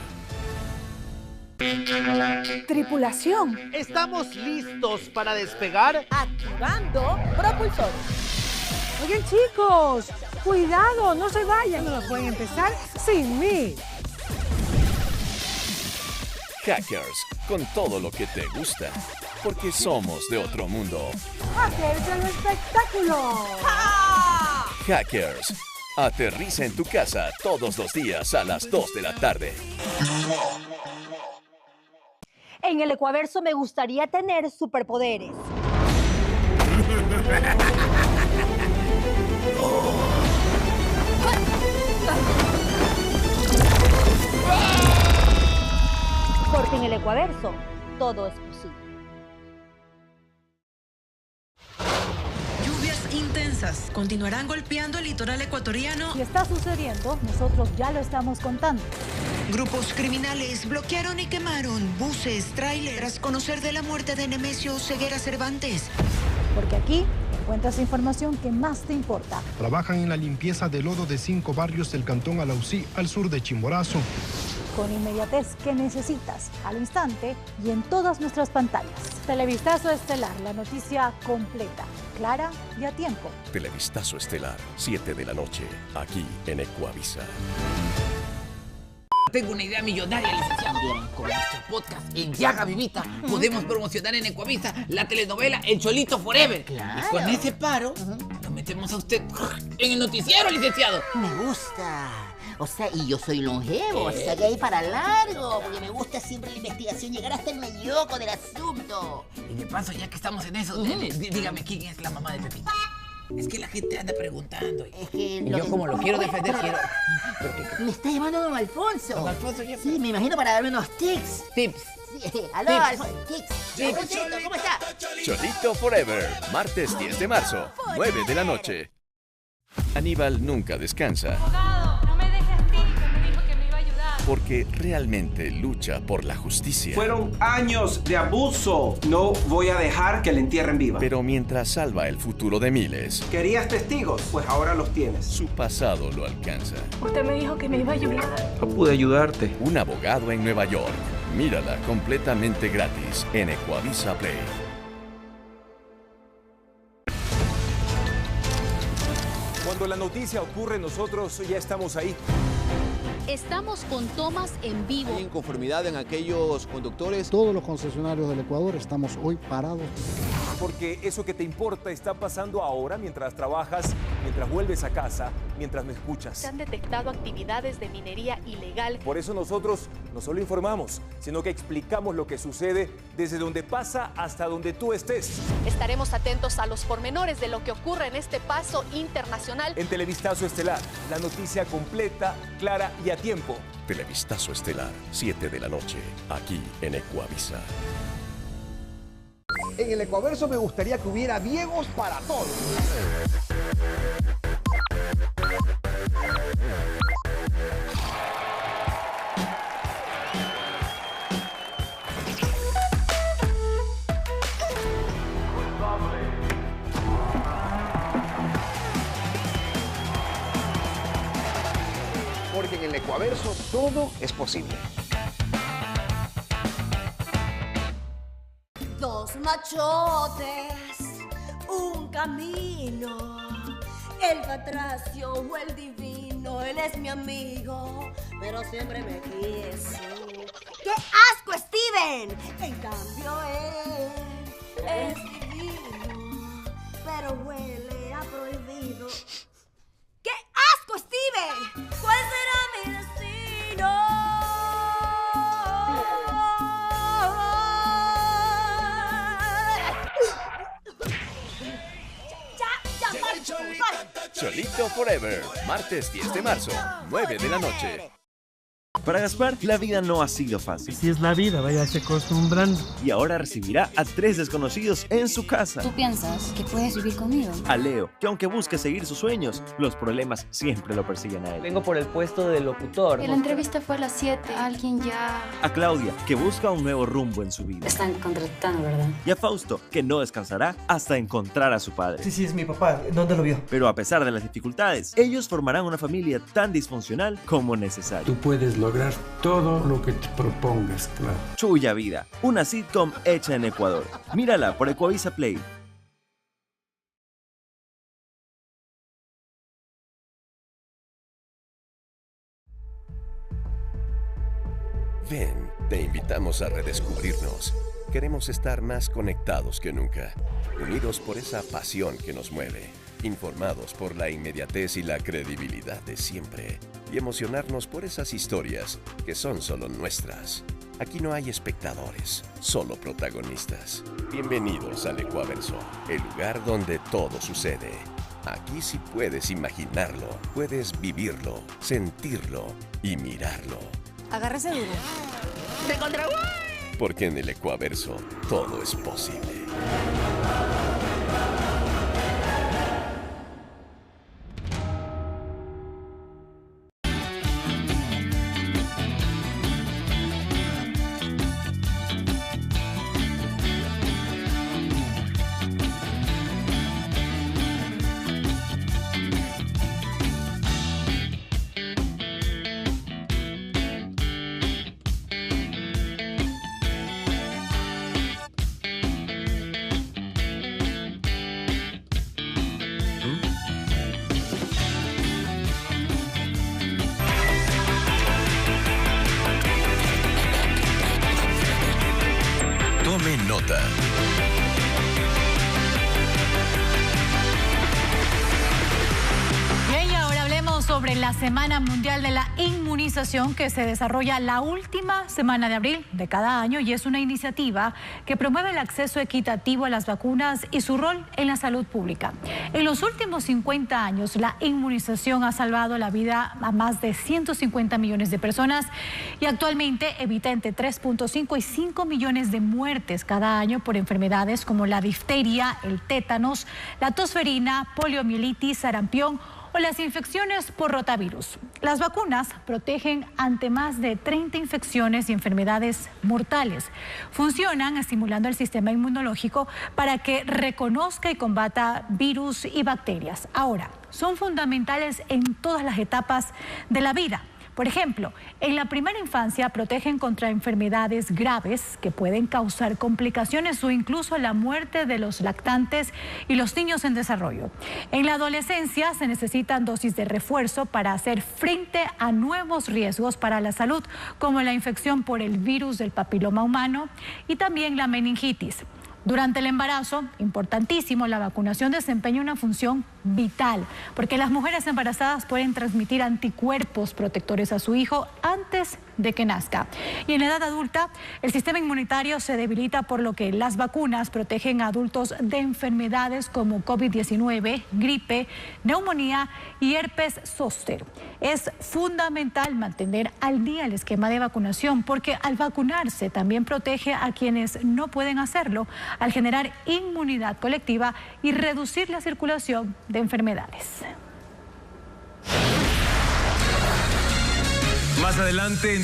Tripulación. Estamos listos para despegar. Activando propulsores. Oigan, chicos, cuidado, no se vayan. No lo pueden empezar sin mí. Hackers, con todo lo que te gusta, porque somos de otro mundo. Hackers del espectáculo. Hackers, aterriza en tu casa todos los días a las 2 de la tarde. En el Ecuaverso me gustaría tener superpoderes. Porque en el Ecuaverso todo es posible. Lluvias intensas continuarán golpeando el litoral ecuatoriano. Si está sucediendo, nosotros ya lo estamos contando. Grupos criminales bloquearon y quemaron buses, tráileres, tras conocer de la muerte de Nemesio Ceguera Cervantes. Porque aquí encuentras información que más te importa. Trabajan en la limpieza de lodo de 5 barrios del cantón Alausí, al sur de Chimborazo. Con inmediatez que necesitas, al instante y en todas nuestras pantallas. Televistazo Estelar, la noticia completa, clara y a tiempo. Televistazo Estelar, 7 de la noche, aquí en Ecuavisa. Tengo una idea millonaria, licenciado. Con nuestro podcast en Llaga Vivita podemos promocionar en Ecuavisa la telenovela El Cholito Forever. Claro. Y con ese paro lo metemos a usted en el noticiero, licenciado. Me gusta. O sea, y yo soy longevo, o sea que hay para largo, porque me gusta siempre la investigación, llegar hasta el meollo del asunto. Y de paso, ya que estamos en eso, dígame quién es la mamá de Pepito. Es que la gente anda preguntando. Es que y yo como lo quiero defender, quiero... Me está llamando don Alfonso. Don Alfonso ya... Sí, me imagino para darme unos tips. Tips. Sí. Aló, Alfonso. Tips. Cholito, ¿cómo está? Cholito Forever, martes 10 de marzo, 9 de la noche. Aníbal nunca descansa. Abogado, no me dejes ir, que me dijo que me iba a ayudar. Porque realmente lucha por la justicia. Fueron años de abuso. No voy a dejar que la entierren viva. Pero mientras salva el futuro de miles. ¿Querías testigos? Pues ahora los tienes. Su pasado lo alcanza. Usted me dijo que me iba a ayudar. No pude ayudarte. Un abogado en Nueva York. Mírala completamente gratis en Ecuavisa Play. Cuando la noticia ocurre, nosotros ya estamos ahí. Estamos con tomas en vivo. Hay inconformidad en aquellos conductores. Todos los concesionarios del Ecuador estamos hoy parados. Porque eso que te importa está pasando ahora mientras trabajas, mientras vuelves a casa, mientras me escuchas. Se han detectado actividades de minería ilegal. Por eso nosotros no solo informamos, sino que explicamos lo que sucede desde donde pasa hasta donde tú estés. Estaremos atentos a los pormenores de lo que ocurre en este paso internacional. En Televistazo Estelar, la noticia completa, clara y a tiempo. Televistazo Estelar, 7 de la noche, aquí en Ecuavisa. En el Ecuaverso me gustaría que hubiera Diegos para todos. Porque en el Ecuaverso todo es posible. Dos machotes, un camino. El patracio o el divino, él es mi amigo, pero siempre me quiso. ¡Qué asco, Steven! En cambio él es divino, pero huele a prohibido. ¡Qué asco, Steven! ¿Cuál será mi destino? Cholito Forever, martes 10 de marzo, 9 de la noche. Para Gaspar, la vida no ha sido fácil. Si es la vida, váyase acostumbrando. Y ahora recibirá a 3 desconocidos en su casa. ¿Tú piensas que puedes vivir conmigo? A Leo, que aunque busque seguir sus sueños, los problemas siempre lo persiguen a él. Vengo por el puesto de locutor. La entrevista fue a las 7. Alguien ya... A Claudia, que busca un nuevo rumbo en su vida. Están contratando, ¿verdad? Y a Fausto, que no descansará hasta encontrar a su padre. Sí, es mi papá. ¿Dónde lo vio? Pero a pesar de las dificultades, ellos formarán una familia tan disfuncional como necesario. Tú puedes lograr todo lo que te propongas, claro. Chuya Vida, una sitcom hecha en Ecuador. Mírala por Ecuavisa Play. Ven, te invitamos a redescubrirnos. Queremos estar más conectados que nunca, unidos por esa pasión que nos mueve, informados por la inmediatez y la credibilidad de siempre, y emocionarnos por esas historias que son solo nuestras. Aquí no hay espectadores, solo protagonistas. Bienvenidos al Ecuaverso, el lugar donde todo sucede. Aquí sí puedes imaginarlo, puedes vivirlo, sentirlo y mirarlo. Agárrese duro. ¡Te encontré! Porque en el Ecuaverso todo es posible. Tome nota. Bien, y ahora hablemos sobre la Semana Mundial de la Inmunización, que se desarrolla la última semana de abril de cada año y es una iniciativa que promueve el acceso equitativo a las vacunas y su rol en la salud pública. En los últimos 50 años, la inmunización ha salvado la vida a más de 150 millones de personas y actualmente evita entre 3.5 y 5 millones de muertes cada año por enfermedades como la difteria, el tétanos, la tosferina, poliomielitis, sarampión o las infecciones por rotavirus. Las vacunas protegen ante más de 30 infecciones y enfermedades mortales. Funcionan estimulando el sistema inmunológico para que reconozca y combata virus y bacterias. Ahora, son fundamentales en todas las etapas de la vida. Por ejemplo, en la primera infancia protegen contra enfermedades graves que pueden causar complicaciones o incluso la muerte de los lactantes y los niños en desarrollo. En la adolescencia se necesitan dosis de refuerzo para hacer frente a nuevos riesgos para la salud, como la infección por el virus del papiloma humano y también la meningitis. Durante el embarazo, importantísimo, la vacunación desempeña una función vital, porque las mujeres embarazadas pueden transmitir anticuerpos protectores a su hijo antes de que nazca. Y en la edad adulta, el sistema inmunitario se debilita, por lo que las vacunas protegen a adultos de enfermedades como COVID-19, gripe, neumonía y herpes zóster. Es fundamental mantener al día el esquema de vacunación, porque al vacunarse también protege a quienes no pueden hacerlo, al generar inmunidad colectiva y reducir la circulación de enfermedades. Más adelante...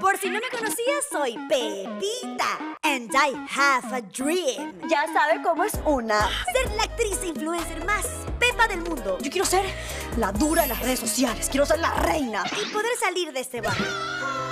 Por si no me conocías, soy Pepita. And I have a dream. Ya sabe cómo es una. Ser la actriz e influencer más pepa del mundo. Yo quiero ser la dura en las redes sociales. Quiero ser la reina y poder salir de este barrio.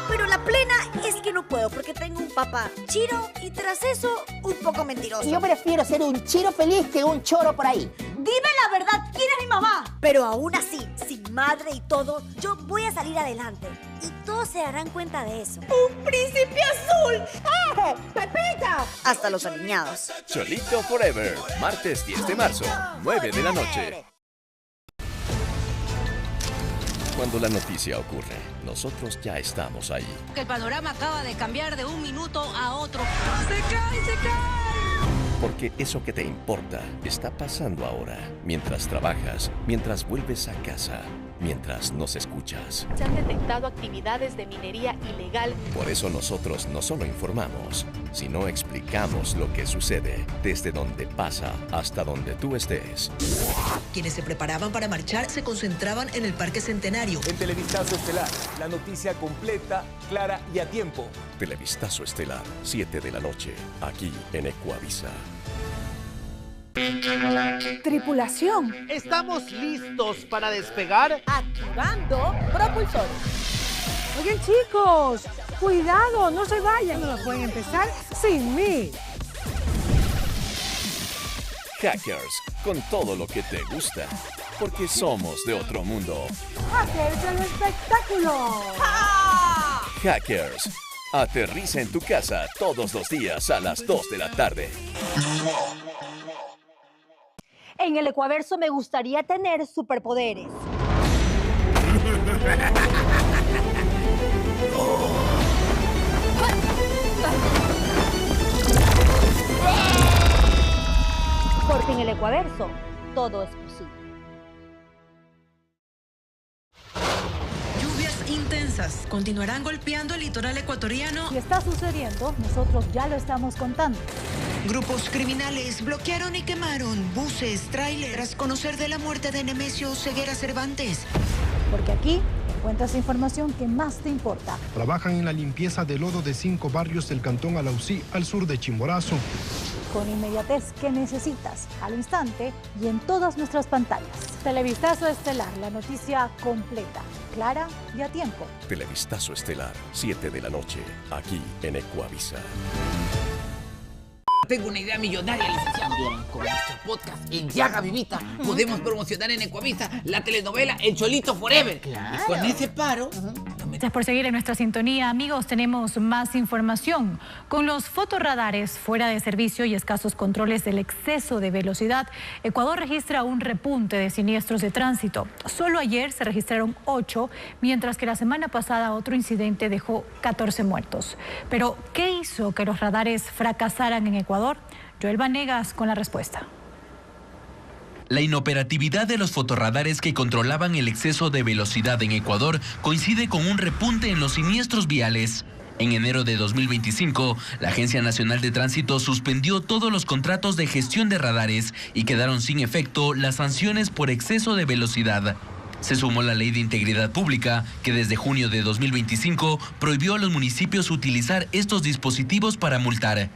Pero la plena es que no puedo porque tengo un papá chiro y tras eso un poco mentiroso. Yo prefiero ser un chiro feliz que un choro por ahí. Dime la verdad, ¿quién es mi mamá? Pero aún así, sin madre y todo, yo voy a salir adelante. Y todos se darán cuenta de eso. ¡Un príncipe azul! ¡Eh! ¡Pepita! Hasta los alineados. Cholito Forever, martes 10 de marzo, 9 de la noche. Cuando la noticia ocurre, nosotros ya estamos ahí. El panorama acaba de cambiar de un minuto a otro. ¡Se cae, se cae! Porque eso que te importa está pasando ahora, mientras trabajas, mientras vuelves a casa, mientras nos escuchas. Se han detectado actividades de minería ilegal. Por eso nosotros no solo informamos, sino explicamos lo que sucede, desde donde pasa hasta donde tú estés. Quienes se preparaban para marchar se concentraban en el Parque Centenario. En Televistazo Estelar, la noticia completa, clara y a tiempo. Televistazo Estelar, 7 de la noche, aquí en Ecuavisa. Tripulación. Estamos listos para despegar. Activando propulsores. Oigan, chicos, cuidado, no se vayan. No pueden empezar sin mí. Hackers, con todo lo que te gusta, porque somos de otro mundo. Hackers del espectáculo. ¡Ah! Hackers, aterriza en tu casa todos los días a las 2 de la tarde. En el Ecuaverso me gustaría tener superpoderes. Porque en el Ecuaverso todo es posible. Lluvias intensas continuarán golpeando el litoral ecuatoriano. Y está sucediendo, nosotros ya lo estamos contando. Grupos criminales bloquearon y quemaron buses, tráiler, tras conocer de la muerte de Nemesio Ceguera Cervantes. Porque aquí encuentras información que más te importa. Trabajan en la limpieza de lodo de 5 barrios del cantón Alausí, al sur de Chimborazo. Con inmediatez que necesitas, al instante y en todas nuestras pantallas. Televistazo Estelar, la noticia completa, clara y a tiempo. Televistazo Estelar, 7 de la noche, aquí en Ecuavisa. Tengo una idea millonaria, licenciado. Con nuestro podcast en Llaga Vivita podemos promocionar en Ecuavisa la telenovela El Cholito Forever. Claro. Y con ese paro... Gracias por seguir en nuestra sintonía. Amigos, tenemos más información. Con los fotorradares fuera de servicio y escasos controles del exceso de velocidad, Ecuador registra un repunte de siniestros de tránsito. Solo ayer se registraron 8, mientras que la semana pasada otro incidente dejó 14 muertos. Pero, ¿qué hizo que los radares fracasaran en Ecuador? Joel Vanegas con la respuesta. La inoperatividad de los fotorradares que controlaban el exceso de velocidad en Ecuador coincide con un repunte en los siniestros viales. En enero de 2025, la Agencia Nacional de Tránsito suspendió todos los contratos de gestión de radares y quedaron sin efecto las sanciones por exceso de velocidad. Se sumó la Ley de Integridad Pública, que desde junio de 2025 prohibió a los municipios utilizar estos dispositivos para multar.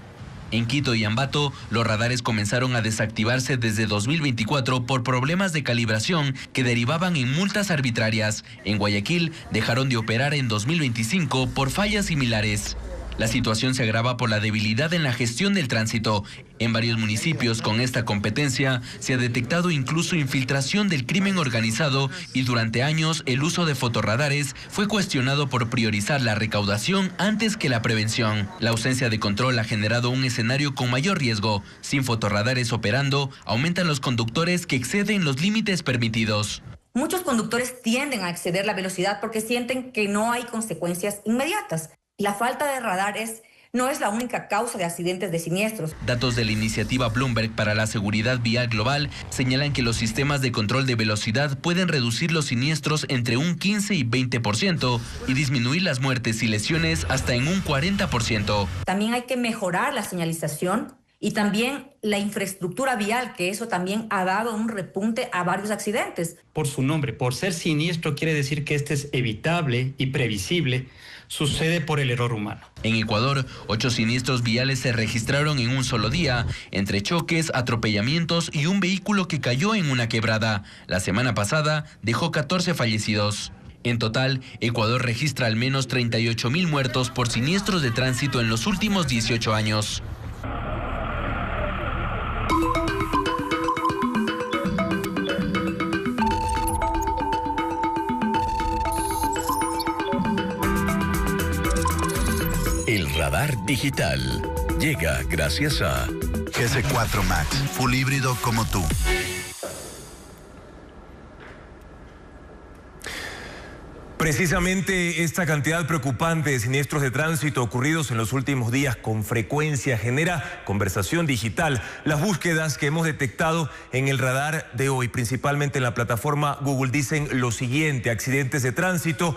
En Quito y Ambato, los radares comenzaron a desactivarse desde 2024 por problemas de calibración que derivaban en multas arbitrarias. En Guayaquil, dejaron de operar en 2025 por fallas similares. La situación se agrava por la debilidad en la gestión del tránsito. En varios municipios con esta competencia se ha detectado incluso infiltración del crimen organizado y durante años el uso de fotorradares fue cuestionado por priorizar la recaudación antes que la prevención. La ausencia de control ha generado un escenario con mayor riesgo. Sin fotorradares operando, aumentan los conductores que exceden los límites permitidos. Muchos conductores tienden a exceder la velocidad porque sienten que no hay consecuencias inmediatas. La falta de radares no es la única causa de accidentes de siniestros. Datos de la iniciativa Bloomberg para la seguridad vial global señalan que los sistemas de control de velocidad pueden reducir los siniestros entre un 15 y 20% y disminuir las muertes y lesiones hasta en un 40%. También hay que mejorar la señalización y también la infraestructura vial, que eso también ha dado un repunte a varios accidentes. Por su nombre, por ser siniestro, quiere decir que este es evitable y previsible. Sucede por el error humano. En Ecuador, 8 siniestros viales se registraron en un solo día, entre choques, atropellamientos y un vehículo que cayó en una quebrada. La semana pasada dejó 14 fallecidos. En total, Ecuador registra al menos 38.000 muertos por siniestros de tránsito en los últimos 18 años. El radar digital llega gracias a GS4 Max, full híbrido como tú. Precisamente esta cantidad preocupante de siniestros de tránsito ocurridos en los últimos días con frecuencia genera conversación digital. Las búsquedas que hemos detectado en el radar de hoy, principalmente en la plataforma Google, dicen lo siguiente: accidentes de tránsito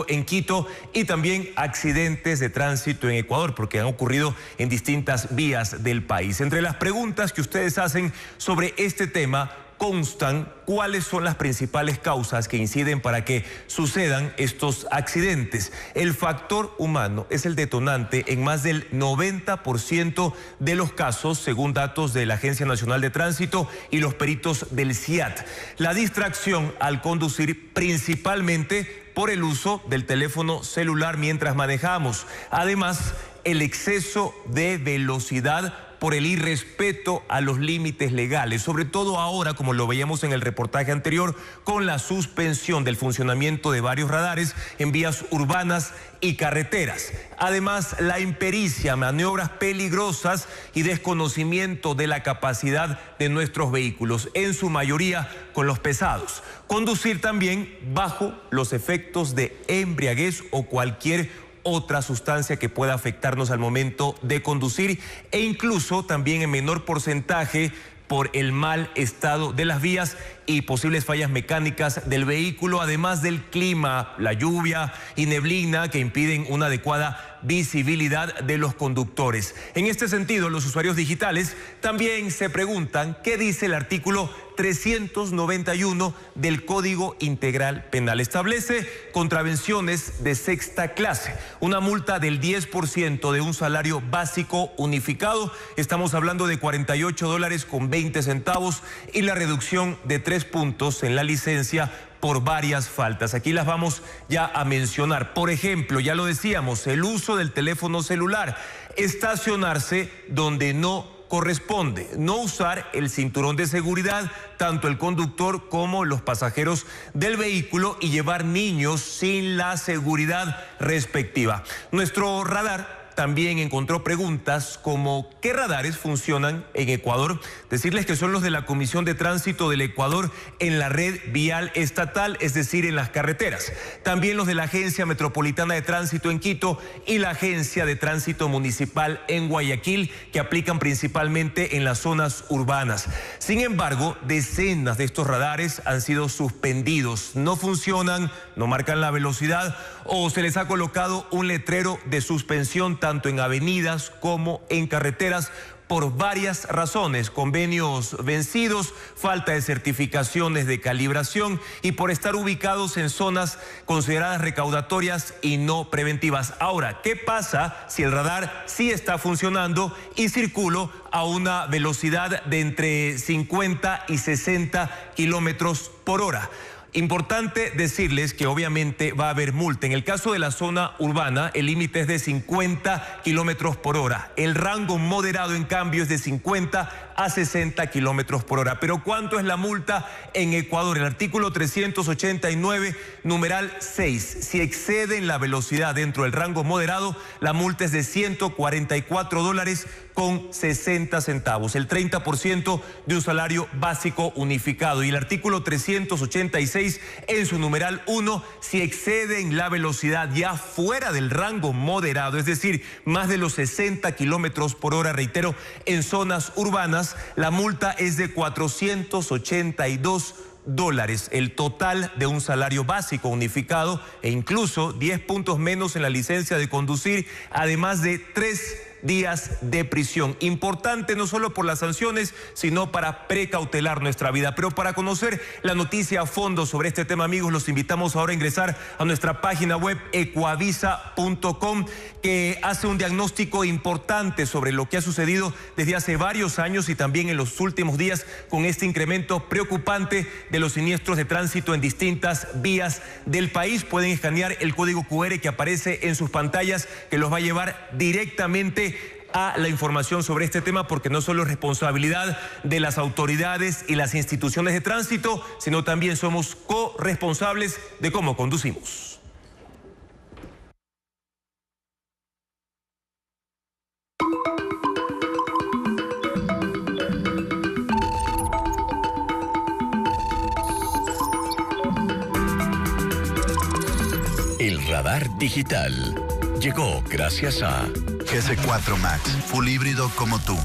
en Quito y también accidentes de tránsito en Ecuador, porque han ocurrido en distintas vías del país. Entre las preguntas que ustedes hacen sobre este tema constan cuáles son las principales causas que inciden para que sucedan estos accidentes. El factor humano es el detonante en más del 90% de los casos, según datos de la Agencia Nacional de Tránsito y los peritos del CIAT. La distracción al conducir, principalmente por el uso del teléfono celular mientras manejamos. Además, el exceso de velocidad por el irrespeto a los límites legales, sobre todo ahora, como lo veíamos en el reportaje anterior, con la suspensión del funcionamiento de varios radares en vías urbanas y carreteras. Además, la impericia, maniobras peligrosas y desconocimiento de la capacidad de nuestros vehículos, en su mayoría con los pesados. Conducir también bajo los efectos de embriaguez o cualquier otra sustancia que pueda afectarnos al momento de conducir, e incluso también en menor porcentaje por el mal estado de las vías y posibles fallas mecánicas del vehículo, además del clima, la lluvia y neblina que impiden una adecuada visibilidad de los conductores. En este sentido, los usuarios digitales también se preguntan qué dice el artículo 391 del Código Integral Penal. Establece contravenciones de sexta clase, una multa del 10% de un salario básico unificado. Estamos hablando de $48.20 y la reducción de 3 puntos en la licencia por varias faltas. Aquí las vamos ya a mencionar. Por ejemplo, ya lo decíamos, el uso del teléfono celular, estacionarse donde no corresponde, no usar el cinturón de seguridad, tanto el conductor como los pasajeros del vehículo, y llevar niños sin la seguridad respectiva. Nuestro radar también encontró preguntas como ¿qué radares funcionan en Ecuador? Decirles que son los de la Comisión de Tránsito del Ecuador en la red vial estatal, es decir, en las carreteras. También los de la Agencia Metropolitana de Tránsito en Quito y la Agencia de Tránsito Municipal en Guayaquil, que aplican principalmente en las zonas urbanas. Sin embargo, decenas de estos radares han sido suspendidos. No funcionan, no marcan la velocidad o se les ha colocado un letrero de suspensión tanto en avenidas como en carreteras por varias razones: convenios vencidos, falta de certificaciones de calibración y por estar ubicados en zonas consideradas recaudatorias y no preventivas. Ahora, ¿qué pasa si el radar sí está funcionando y circulo a una velocidad de entre 50 y 60 kilómetros por hora? Importante decirles que obviamente va a haber multa. En el caso de la zona urbana, el límite es de 50 kilómetros por hora. El rango moderado, en cambio, es de 50 a 60 kilómetros por hora. Pero ¿cuánto es la multa en Ecuador? El artículo 389, numeral 6. Si exceden la velocidad dentro del rango moderado, la multa es de $144.60, el 30% de un salario básico unificado. Y el artículo 386, en su numeral 1, si exceden la velocidad ya fuera del rango moderado, es decir, más de los 60 kilómetros por hora, reitero, en zonas urbanas, la multa es de $482, el total de un salario básico unificado, e incluso 10 puntos menos en la licencia de conducir, además de 3 días de prisión. Importante no solo por las sanciones, sino para precautelar nuestra vida. Pero para conocer la noticia a fondo sobre este tema, amigos, los invitamos ahora a ingresar a nuestra página web ecuavisa.com, que hace un diagnóstico importante sobre lo que ha sucedido desde hace varios años y también en los últimos días con este incremento preocupante de los siniestros de tránsito en distintas vías del país. Pueden escanear el código QR que aparece en sus pantallas, que los va a llevar directamente a la información sobre este tema, porque no solo es responsabilidad de las autoridades y las instituciones de tránsito, sino también somos corresponsables de cómo conducimos. El radar digital llegó gracias a GS4 Max, full híbrido como tú.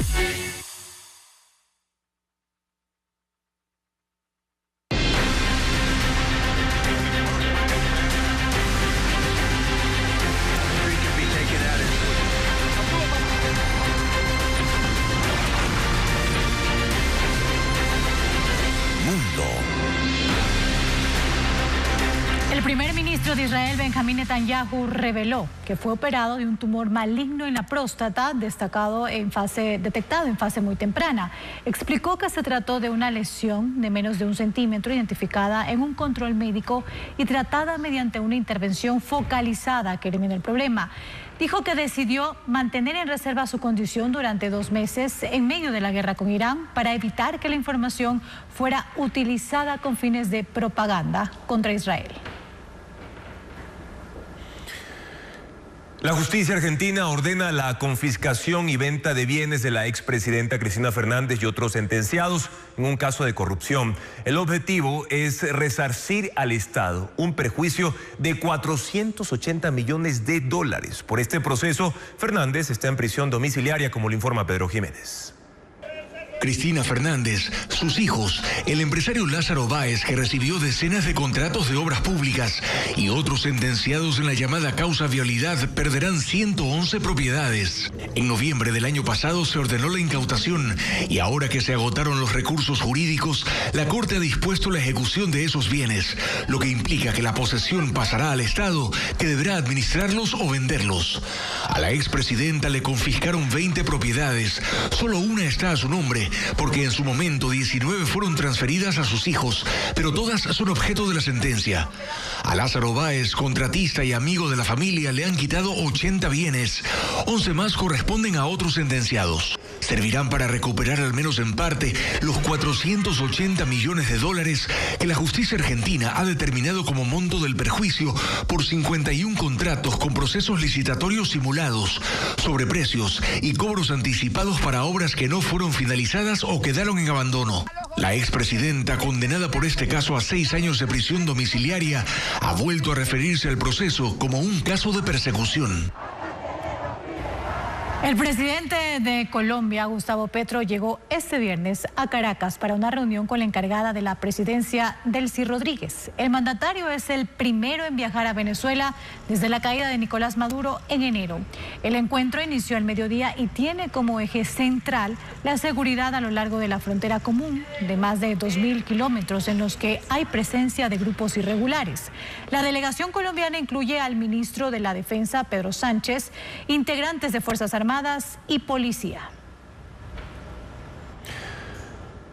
El primer ministro de Israel, Benjamín Netanyahu, reveló que fue operado de un tumor maligno en la próstata, detectado en fase muy temprana. Explicó que se trató de una lesión de menos de 1 centímetro, identificada en un control médico y tratada mediante una intervención focalizada que elimina el problema. Dijo que decidió mantener en reserva su condición durante 2 meses en medio de la guerra con Irán para evitar que la información fuera utilizada con fines de propaganda contra Israel. La justicia argentina ordena la confiscación y venta de bienes de la expresidenta Cristina Fernández y otros sentenciados en un caso de corrupción. El objetivo es resarcir al Estado un perjuicio de 480 millones de dólares. Por este proceso, Fernández está en prisión domiciliaria, como lo informa Pedro Jiménez. Cristina Fernández, sus hijos, el empresario Lázaro Báez, que recibió decenas de contratos de obras públicas, y otros sentenciados en la llamada causa vialidad perderán 111 propiedades. En noviembre del año pasado se ordenó la incautación y ahora que se agotaron los recursos jurídicos, la Corte ha dispuesto la ejecución de esos bienes, lo que implica que la posesión pasará al Estado, que deberá administrarlos o venderlos. A la expresidenta le confiscaron 20 propiedades, solo una está a su nombre, porque en su momento 19 fueron transferidas a sus hijos, pero todas son objeto de la sentencia. A Lázaro Báez, contratista y amigo de la familia, le han quitado 80 bienes. 11 más corresponden a otros sentenciados. Servirán para recuperar al menos en parte los 480 millones de dólares que la justicia argentina ha determinado como monto del perjuicio por 51 contratos con procesos licitatorios simulados, sobreprecios y cobros anticipados para obras que no fueron finalizadas o quedaron en abandono. La expresidenta, condenada por este caso a 6 años de prisión domiciliaria, ha vuelto a referirse al proceso como un caso de persecución. El presidente de Colombia, Gustavo Petro, llegó este viernes a Caracas para una reunión con la encargada de la presidencia, Delcy Rodríguez. El mandatario es el primero en viajar a Venezuela desde la caída de Nicolás Maduro en enero. El encuentro inició al mediodía y tiene como eje central la seguridad a lo largo de la frontera común de más de 2.000 kilómetros en los que hay presencia de grupos irregulares. La delegación colombiana incluye al ministro de la Defensa, Pedro Sánchez, integrantes de Fuerzas Armadas y policía.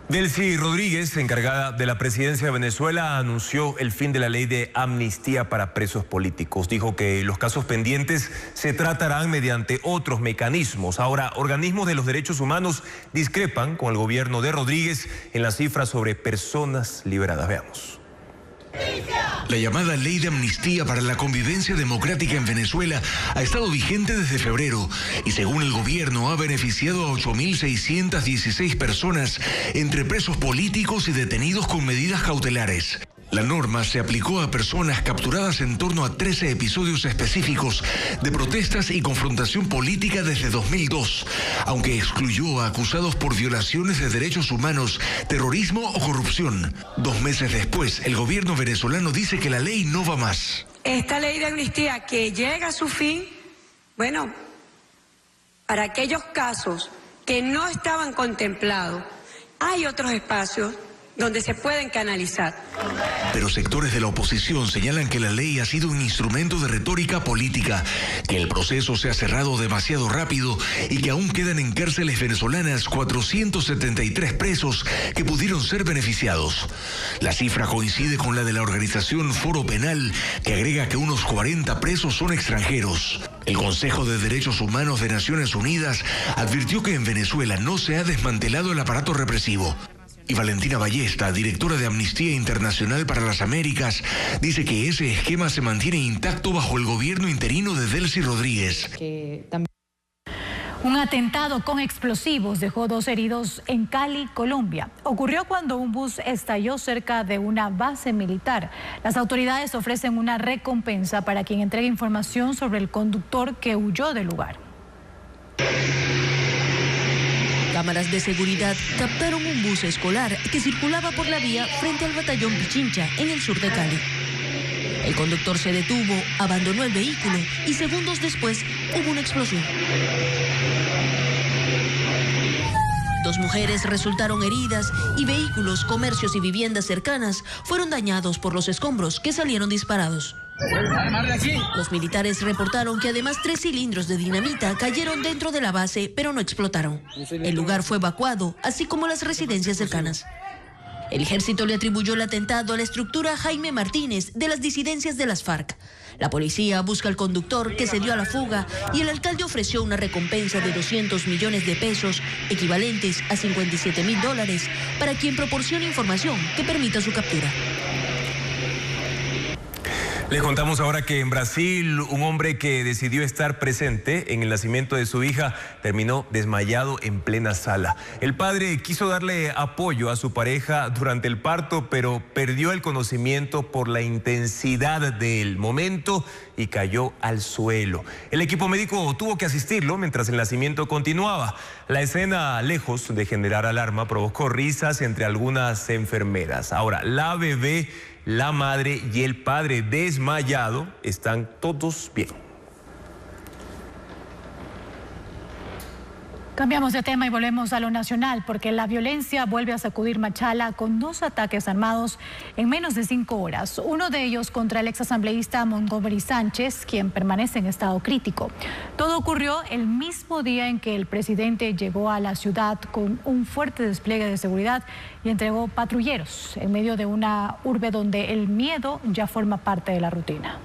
Delcy Rodríguez, encargada de la presidencia de Venezuela, anunció el fin de la ley de amnistía para presos políticos. Dijo que los casos pendientes se tratarán mediante otros mecanismos. Ahora, organismos de los derechos humanos discrepan con el gobierno de Rodríguez en las cifras sobre personas liberadas. Veamos. La llamada Ley de Amnistía para la Convivencia Democrática en Venezuela ha estado vigente desde febrero y, según el gobierno, ha beneficiado a 8.616 personas entre presos políticos y detenidos con medidas cautelares. La norma se aplicó a personas capturadas en torno a 13 episodios específicos de protestas y confrontación política desde 2002, aunque excluyó a acusados por violaciones de derechos humanos, terrorismo o corrupción. 2 meses después, el gobierno venezolano dice que la ley no va más. Esta ley de amnistía que llega a su fin, bueno, Para aquellos casos que no estaban contemplados, hay otros espacios donde se pueden canalizar. Pero sectores de la oposición señalan que la ley ha sido un instrumento de retórica política, que el proceso se ha cerrado demasiado rápido y que aún quedan en cárceles venezolanas 473 presos que pudieron ser beneficiados. La cifra coincide con la de la organización Foro Penal, que agrega que unos 40 presos son extranjeros. El Consejo de Derechos Humanos de Naciones Unidas advirtió que en Venezuela no se ha desmantelado el aparato represivo. Y Valentina Ballesta, directora de Amnistía Internacional para las Américas, dice que ese esquema se mantiene intacto bajo el gobierno interino de Delcy Rodríguez. Un atentado con explosivos dejó 2 heridos en Cali, Colombia. Ocurrió cuando un bus estalló cerca de una base militar. Las autoridades ofrecen una recompensa para quien entregue información sobre el conductor que huyó del lugar. Cámaras de seguridad captaron un bus escolar que circulaba por la vía frente al batallón Pichincha, en el sur de Cali. El conductor se detuvo, abandonó el vehículo y segundos después hubo una explosión. 2 mujeres resultaron heridas y vehículos, comercios y viviendas cercanas fueron dañados por los escombros que salieron disparados. Los militares reportaron que además 3 cilindros de dinamita cayeron dentro de la base, pero no explotaron. El lugar fue evacuado, así como las residencias cercanas. El ejército le atribuyó el atentado a la estructura Jaime Martínez de las disidencias de las FARC. La policía busca al conductor que se dio a la fuga y el alcalde ofreció una recompensa de 200 millones de pesos, equivalentes a $57.000, para quien proporcione información que permita su captura. Les contamos ahora que en Brasil un hombre que decidió estar presente en el nacimiento de su hija terminó desmayado en plena sala. El padre quiso darle apoyo a su pareja durante el parto, pero perdió el conocimiento por la intensidad del momento y cayó al suelo. El equipo médico tuvo que asistirlo mientras el nacimiento continuaba. La escena, lejos de generar alarma, provocó risas entre algunas enfermeras. Ahora, la bebé, la madre y el padre desmayado están todos bien. Cambiamos de tema y volvemos a lo nacional, porque la violencia vuelve a sacudir Machala con 2 ataques armados en menos de 5 horas. Uno de ellos contra el exasambleísta Montgomery Sánchez, quien permanece en estado crítico. Todo ocurrió el mismo día en que el presidente llegó a la ciudad con un fuerte despliegue de seguridad y entregó patrulleros en medio de una urbe donde el miedo ya forma parte de la rutina.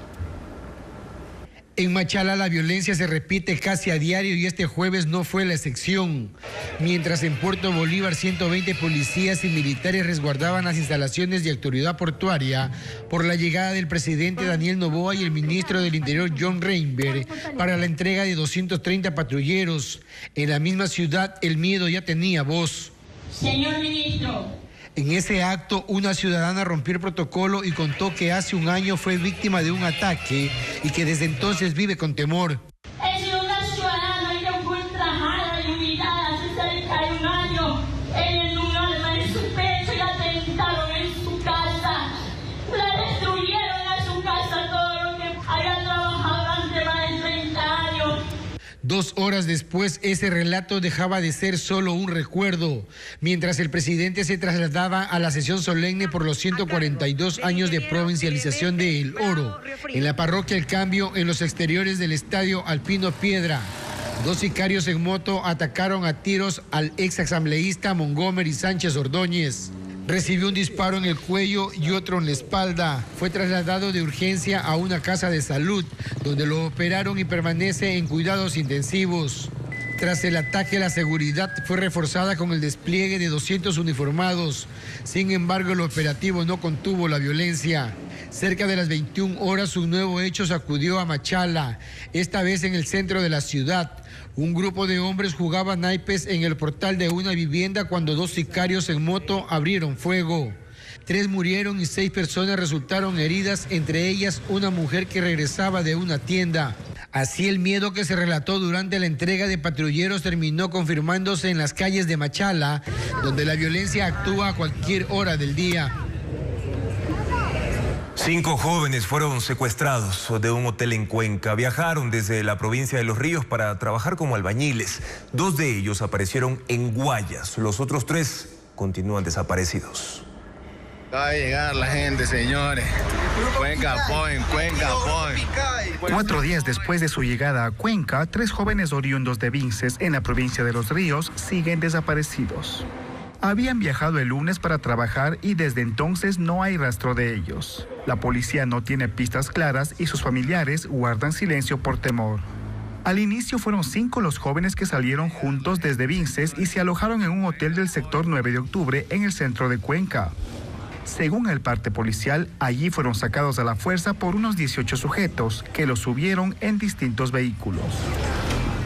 En Machala la violencia se repite casi a diario y este jueves no fue la excepción. Mientras en Puerto Bolívar 120 policías y militares resguardaban las instalaciones de autoridad portuaria por la llegada del presidente Daniel Noboa y el ministro del Interior John Reinberg para la entrega de 230 patrulleros. En la misma ciudad el miedo ya tenía voz. Señor ministro. En ese acto, una ciudadana rompió el protocolo y contó que hace un año fue víctima de un ataque y que desde entonces vive con temor. He sido una ciudadana que fue ultrajada y humillada hace cerca de un año. En un arma en su pecho y atentaron en su casa. Le destruyeron a su casa todo lo que había trabajado durante más de 30 años. 2 horas después, ese relato dejaba de ser solo un recuerdo. Mientras el presidente se trasladaba a la sesión solemne por los 142 años de provincialización de El Oro, en la parroquia El Cambio, en los exteriores del estadio Alpino Piedra, 2 sicarios en moto atacaron a tiros al ex asambleísta Montgomery Sánchez Ordóñez. Recibió un disparo en el cuello y otro en la espalda. Fue trasladado de urgencia a una casa de salud, donde lo operaron y permanece en cuidados intensivos. Tras el ataque, la seguridad fue reforzada con el despliegue de 200 uniformados. Sin embargo, el operativo no contuvo la violencia. Cerca de las 21 horas, un nuevo hecho sacudió a Machala, esta vez en el centro de la ciudad. Un grupo de hombres jugaba naipes en el portal de una vivienda cuando 2 sicarios en moto abrieron fuego. 3 murieron y 6 personas resultaron heridas, entre ellas una mujer que regresaba de una tienda. Así el miedo que se relató durante la entrega de patrulleros terminó confirmándose en las calles de Machala, donde la violencia actúa a cualquier hora del día. 5 jóvenes fueron secuestrados de un hotel en Cuenca. Viajaron desde la provincia de Los Ríos para trabajar como albañiles. 2 de ellos aparecieron en Guayas. Los otros 3 continúan desaparecidos. Va a llegar la gente, señores. Cuenca, Point. 4 días después de su llegada a Cuenca, 3 jóvenes oriundos de Vinces, en la provincia de Los Ríos, siguen desaparecidos. Habían viajado el lunes para trabajar y desde entonces no hay rastro de ellos. La policía no tiene pistas claras y sus familiares guardan silencio por temor. Al inicio fueron 5 los jóvenes que salieron juntos desde Vinces y se alojaron en un hotel del sector 9 de octubre en el centro de Cuenca. Según el parte policial, allí fueron sacados a la fuerza por unos 18 sujetos que los subieron en distintos vehículos.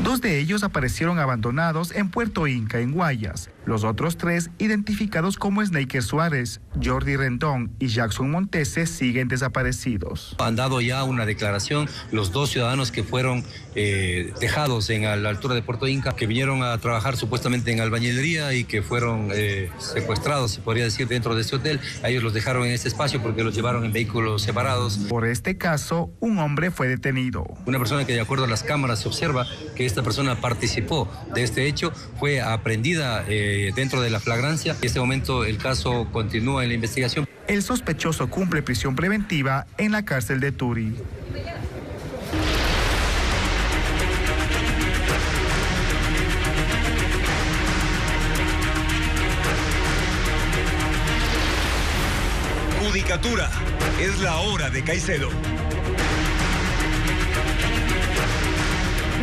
2 de ellos aparecieron abandonados en Puerto Inca, en Guayas. Los otros 3, identificados como Snaker Suárez, Jordi Rendón y Jackson Montese, siguen desaparecidos. Han dado ya una declaración los 2 ciudadanos que fueron dejados a la altura de Puerto Inca, que vinieron a trabajar supuestamente en albañilería y que fueron secuestrados, se podría decir, dentro de este hotel. A ellos los dejaron en este espacio porque los llevaron en vehículos separados. Por este caso, un hombre fue detenido. Una persona que, de acuerdo a las cámaras, se observa que esta persona participó de este hecho, fue aprehendida dentro de la flagrancia. En este momento el caso continúa en la investigación. El sospechoso cumple prisión preventiva en la cárcel de Turi. Judicatura, es la hora de Caicedo.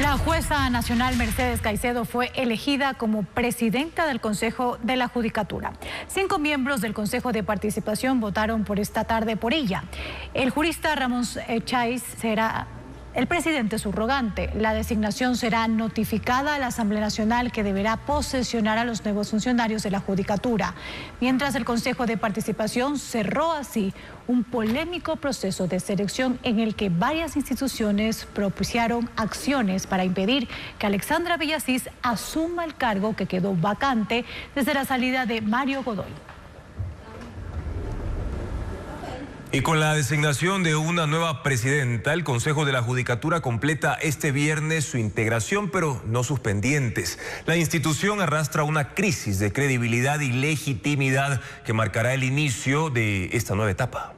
La jueza nacional Mercedes Caicedo fue elegida como presidenta del Consejo de la Judicatura. 5 miembros del Consejo de Participación votaron por esta tarde por ella. El jurista Ramón Chais será el presidente subrogante. La designación será notificada a la Asamblea Nacional, que deberá posesionar a los nuevos funcionarios de la Judicatura. Mientras el Consejo de Participación cerró así un polémico proceso de selección en el que varias instituciones propusieron acciones para impedir que Alexandra Villasís asuma el cargo que quedó vacante desde la salida de Mario Godoy. Y con la designación de una nueva presidenta, el Consejo de la Judicatura completa este viernes su integración, pero no sus pendientes. La institución arrastra una crisis de credibilidad y legitimidad que marcará el inicio de esta nueva etapa.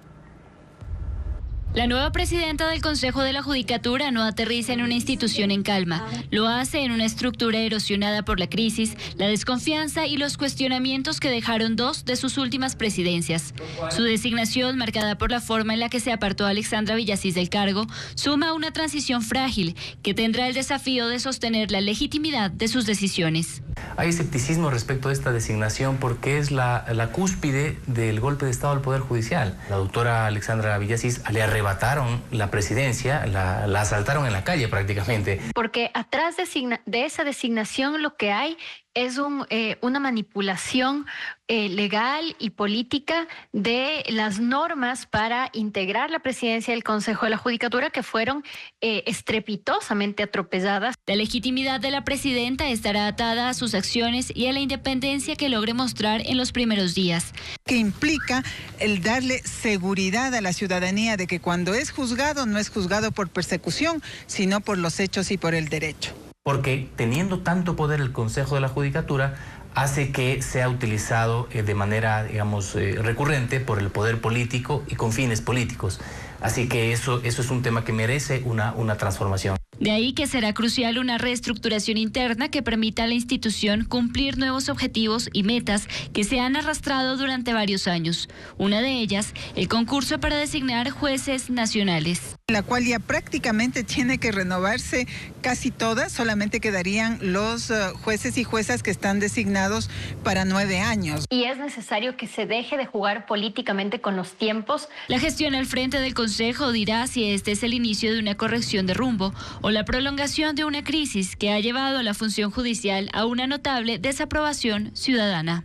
La nueva presidenta del Consejo de la Judicatura no aterriza en una institución en calma. Lo hace en una estructura erosionada por la crisis, la desconfianza y los cuestionamientos que dejaron 2 de sus últimas presidencias. Su designación, marcada por la forma en la que se apartó a Alexandra Villasís del cargo, suma una transición frágil que tendrá el desafío de sostener la legitimidad de sus decisiones. Hay escepticismo respecto a esta designación porque es la cúspide del golpe de Estado al Poder Judicial. La doctora Alexandra Villasís le arrebataron la presidencia, la asaltaron en la calle prácticamente. Porque atrás de esa designación lo que hay es una manipulación legal y política de las normas para integrar la presidencia del Consejo de la Judicatura, que fueron estrepitosamente atropelladas. La legitimidad de la presidenta estará atada a sus acciones y a la independencia que logre mostrar en los primeros días. Que implica el darle seguridad a la ciudadanía de que cuando es juzgado no es juzgado por persecución, sino por los hechos y por el derecho. Porque teniendo tanto poder el Consejo de la Judicatura, hace que sea utilizado de manera, digamos, recurrente por el poder político y con fines políticos. Así que eso es un tema que merece una transformación. De ahí que será crucial una reestructuración interna que permita a la institución cumplir nuevos objetivos y metas que se han arrastrado durante varios años. Una de ellas, el concurso para designar jueces nacionales. La cual ya prácticamente tiene que renovarse casi toda, solamente quedarían los jueces y juezas que están designados para 9 años. Y es necesario que se deje de jugar políticamente con los tiempos. La gestión al frente del Consejo dirá si este es el inicio de una corrección de rumbo o la prolongación de una crisis que ha llevado a la función judicial a una notable desaprobación ciudadana.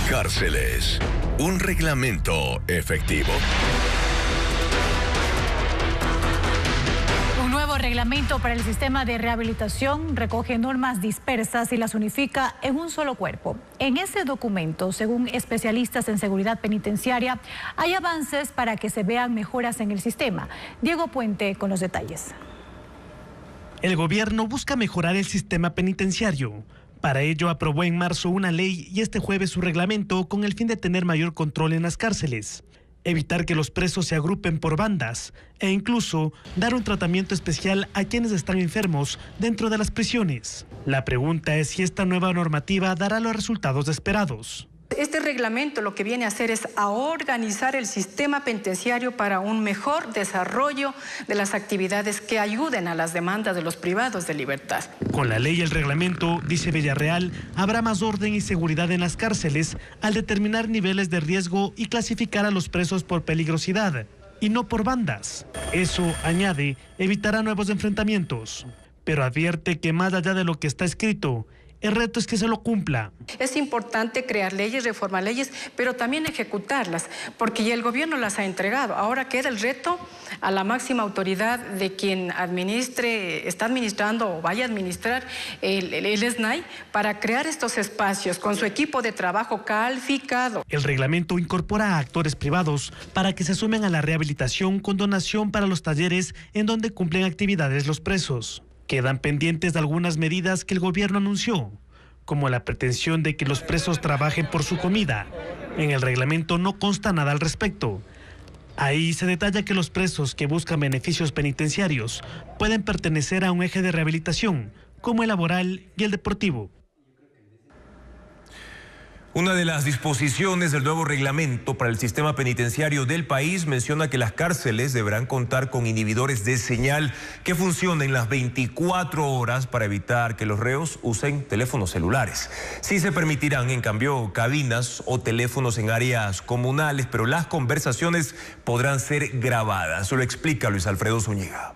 Cárceles. Un reglamento efectivo. Un nuevo reglamento reglamento para el sistema de rehabilitación recoge normas dispersas y las unifica en un solo cuerpo. En ese documento, según especialistas en seguridad penitenciaria, hay avances para que se vean mejoras en el sistema. Diego Puente con los detalles. El gobierno busca mejorar el sistema penitenciario. Para ello aprobó en marzo una ley y este jueves su reglamento con el fin de tener mayor control en las cárceles, evitar que los presos se agrupen por bandas e incluso dar un tratamiento especial a quienes están enfermos dentro de las prisiones. La pregunta es si esta nueva normativa dará los resultados esperados. Este reglamento lo que viene a hacer es a organizar el sistema penitenciario para un mejor desarrollo de las actividades que ayuden a las demandas de los privados de libertad. Con la ley y el reglamento, dice Villarreal, habrá más orden y seguridad en las cárceles al determinar niveles de riesgo y clasificar a los presos por peligrosidad y no por bandas. Eso, añade, evitará nuevos enfrentamientos, pero advierte que más allá de lo que está escrito, el reto es que se lo cumpla. Es importante crear leyes, reformar leyes, pero también ejecutarlas, porque ya el gobierno las ha entregado. Ahora queda el reto a la máxima autoridad de quien está administrando o vaya a administrar el SNAI para crear estos espacios con su equipo de trabajo calificado. El reglamento incorpora a actores privados para que se sumen a la rehabilitación con donación para los talleres en donde cumplen actividades los presos. Quedan pendientes de algunas medidas que el gobierno anunció, como la pretensión de que los presos trabajen por su comida. En el reglamento no consta nada al respecto. Ahí se detalla que los presos que buscan beneficios penitenciarios pueden pertenecer a un eje de rehabilitación, como el laboral y el deportivo. Una de las disposiciones del nuevo reglamento para el sistema penitenciario del país menciona que las cárceles deberán contar con inhibidores de señal que funcionen las 24 horas para evitar que los reos usen teléfonos celulares. Sí se permitirán, en cambio, cabinas o teléfonos en áreas comunales, pero las conversaciones podrán ser grabadas. Eso lo explica Luis Alfredo Zúñiga.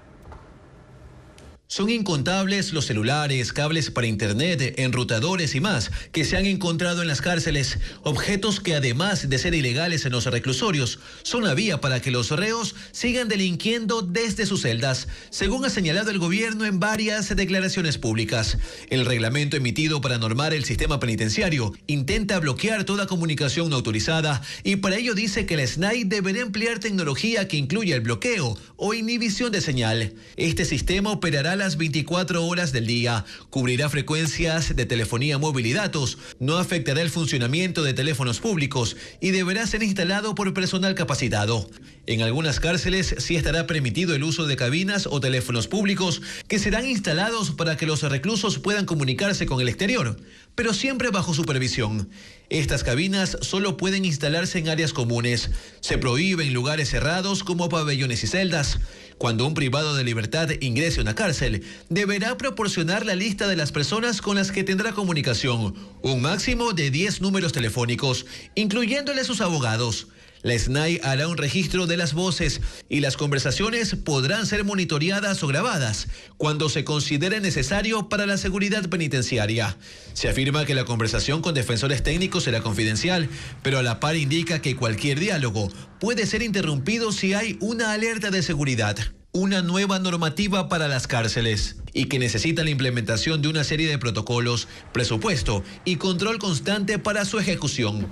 Son incontables los celulares, cables para internet, enrutadores y más que se han encontrado en las cárceles, objetos que además de ser ilegales en los reclusorios, son la vía para que los reos sigan delinquiendo desde sus celdas, según ha señalado el gobierno en varias declaraciones públicas. El reglamento emitido para normar el sistema penitenciario intenta bloquear toda comunicación no autorizada y para ello dice que la SNAI deberá emplear tecnología que incluya el bloqueo o inhibición de señal. Este sistema operará las 24 horas del día, cubrirá frecuencias de telefonía móvil y datos, no afectará el funcionamiento de teléfonos públicos y deberá ser instalado por personal capacitado. En algunas cárceles sí estará permitido el uso de cabinas o teléfonos públicos que serán instalados para que los reclusos puedan comunicarse con el exterior, pero siempre bajo supervisión. Estas cabinas solo pueden instalarse en áreas comunes. Se prohíbe en lugares cerrados como pabellones y celdas. Cuando un privado de libertad ingrese a una cárcel, deberá proporcionar la lista de las personas con las que tendrá comunicación, un máximo de 10 números telefónicos, incluyéndole sus abogados. La SNAI hará un registro de las voces y las conversaciones podrán ser monitoreadas o grabadas cuando se considere necesario para la seguridad penitenciaria. Se afirma que la conversación con defensores técnicos será confidencial, pero a la par indica que cualquier diálogo puede ser interrumpido si hay una alerta de seguridad. Una nueva normativa para las cárceles y que necesita la implementación de una serie de protocolos, presupuesto y control constante para su ejecución.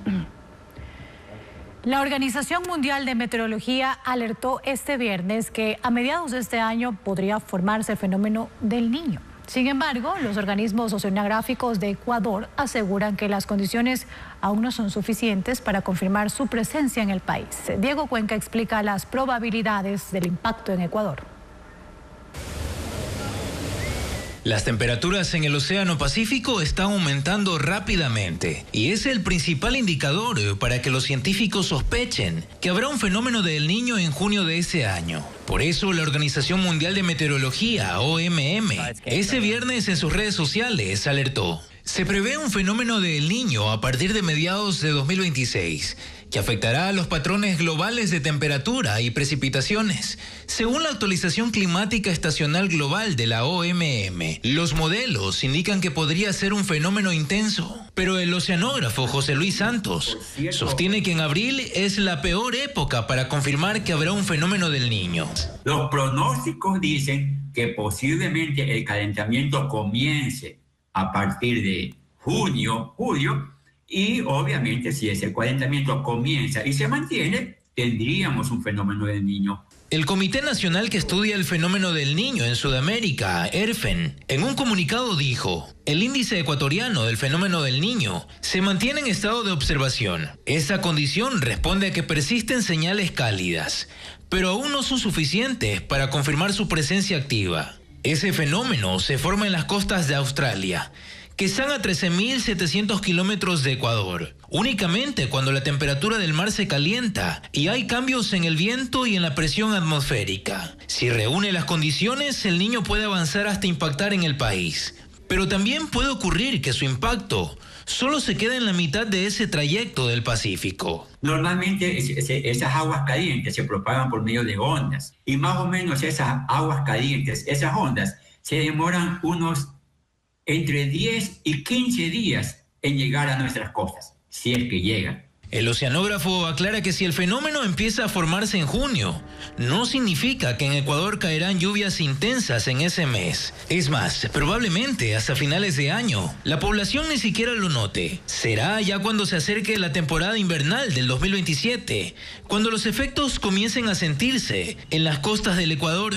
La Organización Mundial de Meteorología alertó este viernes que a mediados de este año podría formarse el fenómeno del Niño. Sin embargo, los organismos oceanográficos de Ecuador aseguran que las condiciones aún no son suficientes para confirmar su presencia en el país. Diego Cuenca explica las probabilidades del impacto en Ecuador. Las temperaturas en el Océano Pacífico están aumentando rápidamente y es el principal indicador para que los científicos sospechen que habrá un fenómeno del Niño en junio de ese año. Por eso la Organización Mundial de Meteorología, OMM, ese viernes en sus redes sociales alertó: Se prevé un fenómeno del Niño a partir de mediados de 2026, que afectará a los patrones globales de temperatura y precipitaciones. Según la actualización climática estacional global de la OMM, los modelos indican que podría ser un fenómeno intenso, pero el oceanógrafo José Luis Santos sostiene que en abril es la peor época para confirmar que habrá un fenómeno del Niño. Los pronósticos dicen que posiblemente el calentamiento comience a partir de junio, julio, y obviamente si ese calentamiento comienza y se mantiene, tendríamos un fenómeno del Niño. El Comité Nacional que estudia el fenómeno del Niño en Sudamérica, ERFEN, en un comunicado dijo: el índice ecuatoriano del fenómeno del Niño se mantiene en estado de observación. Esta condición responde a que persisten señales cálidas, pero aún no son suficientes para confirmar su presencia activa. Ese fenómeno se forma en las costas de Australia, que están a 13.700 kilómetros de Ecuador, únicamente cuando la temperatura del mar se calienta y hay cambios en el viento y en la presión atmosférica. Si reúne las condiciones, el Niño puede avanzar hasta impactar en el país. Pero también puede ocurrir que su impacto solo se quede en la mitad de ese trayecto del Pacífico. Normalmente esas aguas calientes se propagan por medio de ondas, y más o menos esas aguas calientes, esas ondas, se demoran unos entre 10 y 15 días en llegar a nuestras costas, si es que llegan. El oceanógrafo aclara que si el fenómeno empieza a formarse en junio, no significa que en Ecuador caerán lluvias intensas en ese mes. Es más, probablemente hasta finales de año, la población ni siquiera lo note. Será ya cuando se acerque la temporada invernal del 2027, cuando los efectos comiencen a sentirse en las costas del Ecuador.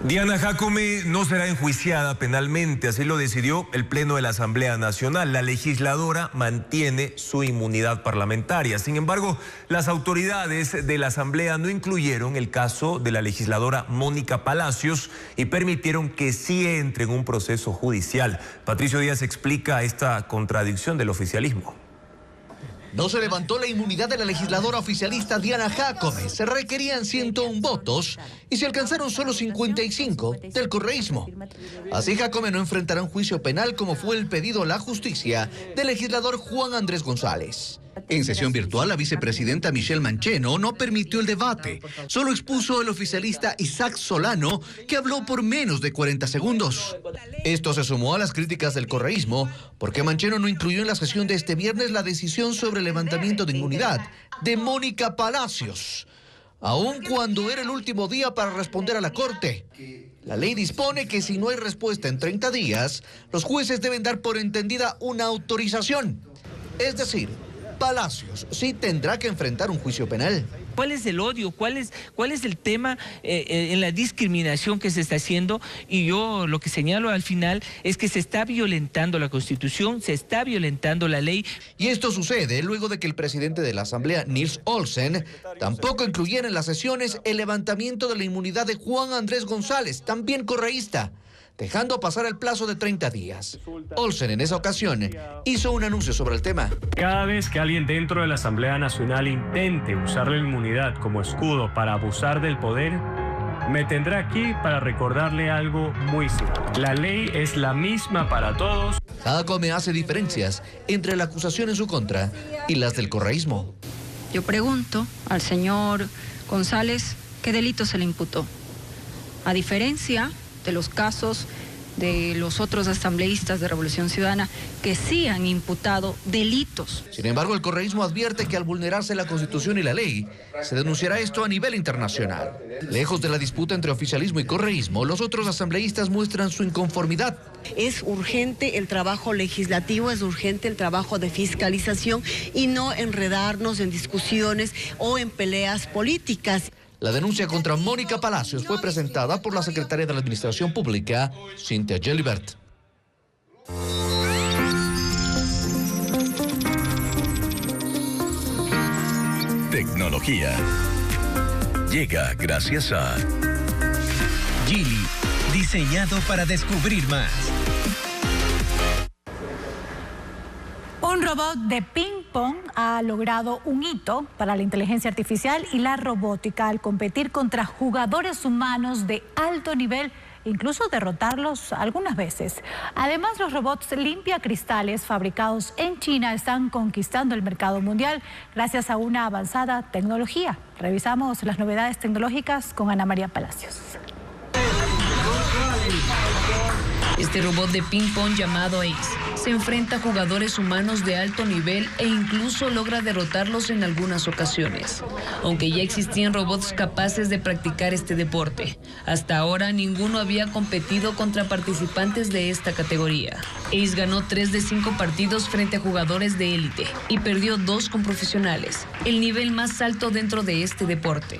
Diana Jacome no será enjuiciada penalmente, así lo decidió el Pleno de la Asamblea Nacional. La legisladora mantiene su inmunidad parlamentaria. Sin embargo, las autoridades de la Asamblea no incluyeron el caso de la legisladora Mónica Palacios y permitieron que sí entre en un proceso judicial. Patricio Díaz explica esta contradicción del oficialismo. No se levantó la inmunidad de la legisladora oficialista Diana Jacome. Se requerían 101 votos y se alcanzaron solo 55 del correísmo. Así Jacome no enfrentará un juicio penal como fue el pedido a la justicia del legislador Juan Andrés González. En sesión virtual, la vicepresidenta Michelle Mancheno no permitió el debate. Solo expuso el oficialista Isaac Solano, que habló por menos de 40 segundos. Esto se sumó a las críticas del correísmo, porque Mancheno no incluyó en la sesión de este viernes la decisión sobre el levantamiento de inmunidad de Mónica Palacios, aun cuando era el último día para responder a la Corte. La ley dispone que si no hay respuesta en 30 días, los jueces deben dar por entendida una autorización. Es decir, Palacios sí tendrá que enfrentar un juicio penal. ¿Cuál es el odio? ¿Cuál es el tema en la discriminación que se está haciendo? Y yo lo que señalo al final es que se está violentando la Constitución, se está violentando la ley. Y esto sucede luego de que el presidente de la Asamblea, Nils Olsen, tampoco incluyera en las sesiones el levantamiento de la inmunidad de Juan Andrés González, también correísta, dejando pasar el plazo de 30 días. Olsen en esa ocasión hizo un anuncio sobre el tema. Cada vez que alguien dentro de la Asamblea Nacional intente usar la inmunidad como escudo para abusar del poder, me tendré aquí para recordarle algo muy simple. La ley es la misma para todos. Jacome hace diferencias entre la acusación en su contra y las del correísmo. Yo pregunto al señor González qué delito se le imputó. A diferencia de los casos de los otros asambleístas de Revolución Ciudadana que sí han imputado delitos. Sin embargo, el correísmo advierte que al vulnerarse la Constitución y la ley, se denunciará esto a nivel internacional. Lejos de la disputa entre oficialismo y correísmo, los otros asambleístas muestran su inconformidad. Es urgente el trabajo legislativo, es urgente el trabajo de fiscalización y no enredarnos en discusiones o en peleas políticas. La denuncia contra Mónica Palacios fue presentada por la secretaria de la Administración Pública, Cynthia Gelibert. Tecnología llega gracias a Geely, diseñado para descubrir más. Un robot de ping-pong ha logrado un hito para la inteligencia artificial y la robótica al competir contra jugadores humanos de alto nivel incluso derrotarlos algunas veces. Además, los robots limpiacristales fabricados en China están conquistando el mercado mundial gracias a una avanzada tecnología. Revisamos las novedades tecnológicas con Ana María Palacios. Este robot de ping-pong llamado Ace se enfrenta a jugadores humanos de alto nivel e incluso logra derrotarlos en algunas ocasiones. Aunque ya existían robots capaces de practicar este deporte, hasta ahora ninguno había competido contra participantes de esta categoría. Ace ganó 3 de 5 partidos frente a jugadores de élite y perdió 2 con profesionales, el nivel más alto dentro de este deporte.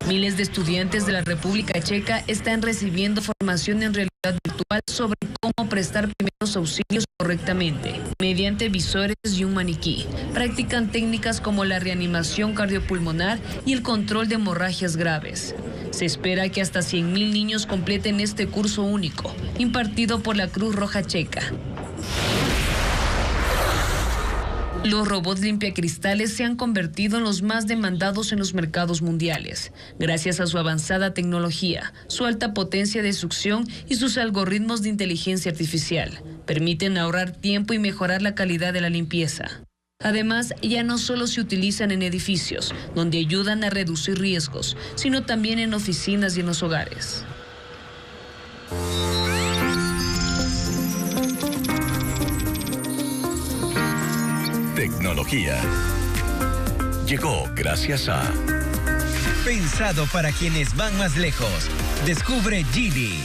Miles de estudiantes de la República Checa están recibiendo formación en realidad virtual sobre cómo prestar primeros auxilios correctamente, mediante visores y un maniquí. Practican técnicas como la reanimación cardiopulmonar y el control de hemorragias graves. Se espera que hasta 100.000 niños completen este curso único, impartido por la Cruz Roja Checa. Los robots limpiacristales se han convertido en los más demandados en los mercados mundiales, gracias a su avanzada tecnología, su alta potencia de succión y sus algoritmos de inteligencia artificial. Permiten ahorrar tiempo y mejorar la calidad de la limpieza. Además, ya no solo se utilizan en edificios, donde ayudan a reducir riesgos, sino también en oficinas y en los hogares. Tecnología llegó gracias a... Pensado para quienes van más lejos. Descubre Geely.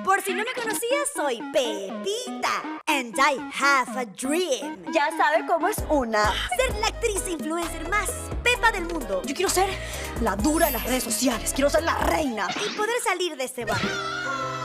Por si no me conocías, soy Pepita. And I have a dream. Ya sabe cómo es una. Ser la actriz e influencer más pepa del mundo. Yo quiero ser la dura en las redes sociales. Quiero ser la reina. Y poder salir de este barrio.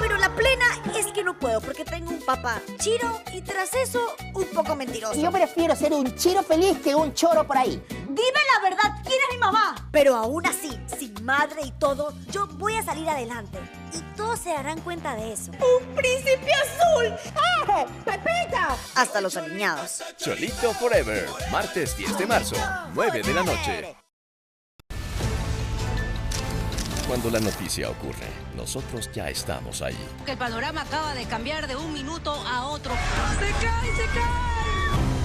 Pero la plena es que no puedo porque tengo un papá chiro y tras eso un poco mentiroso. Yo prefiero ser un chiro feliz que un choro por ahí. Dime la verdad, ¿quién es mi mamá? Pero aún así, sin madre y todo, yo voy a salir adelante. Y todos se darán cuenta de eso. ¡Un príncipe azul! ¡Eh! ¡Pepita! Hasta los alineados. Cholito Forever, martes 10 de marzo, 9 de la noche. Cuando la noticia ocurre, nosotros ya estamos ahí. El panorama acaba de cambiar de un minuto a otro. ¡Se cae, se cae!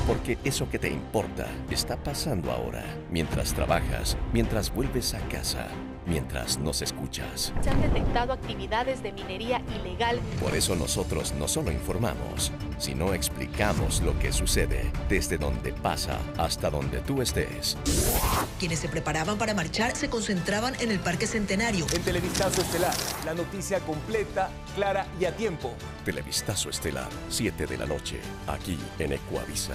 Porque eso que te importa está pasando ahora, mientras trabajas, mientras vuelves a casa, mientras nos escuchas. Se han detectado actividades de minería ilegal. Por eso nosotros no solo informamos, sino explicamos lo que sucede, desde donde pasa hasta donde tú estés. Quienes se preparaban para marchar se concentraban en el Parque Centenario. En Televistazo Estelar, la noticia completa, clara y a tiempo. Televistazo Estelar, 7 de la noche, aquí en Ecuavisa.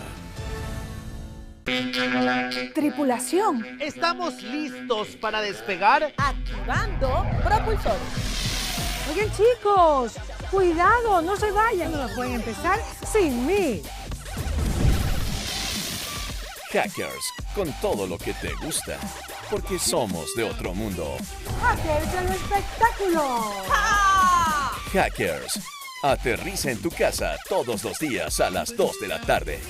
Tripulación. Estamos listos para despegar. Activando propulsores. Oigan, chicos, cuidado, no se vayan. No pueden empezar sin mí. Hackers, con todo lo que te gusta, porque somos de otro mundo. Hackers del espectáculo. ¡Ah! Hackers, aterriza en tu casa todos los días a las 2 de la tarde.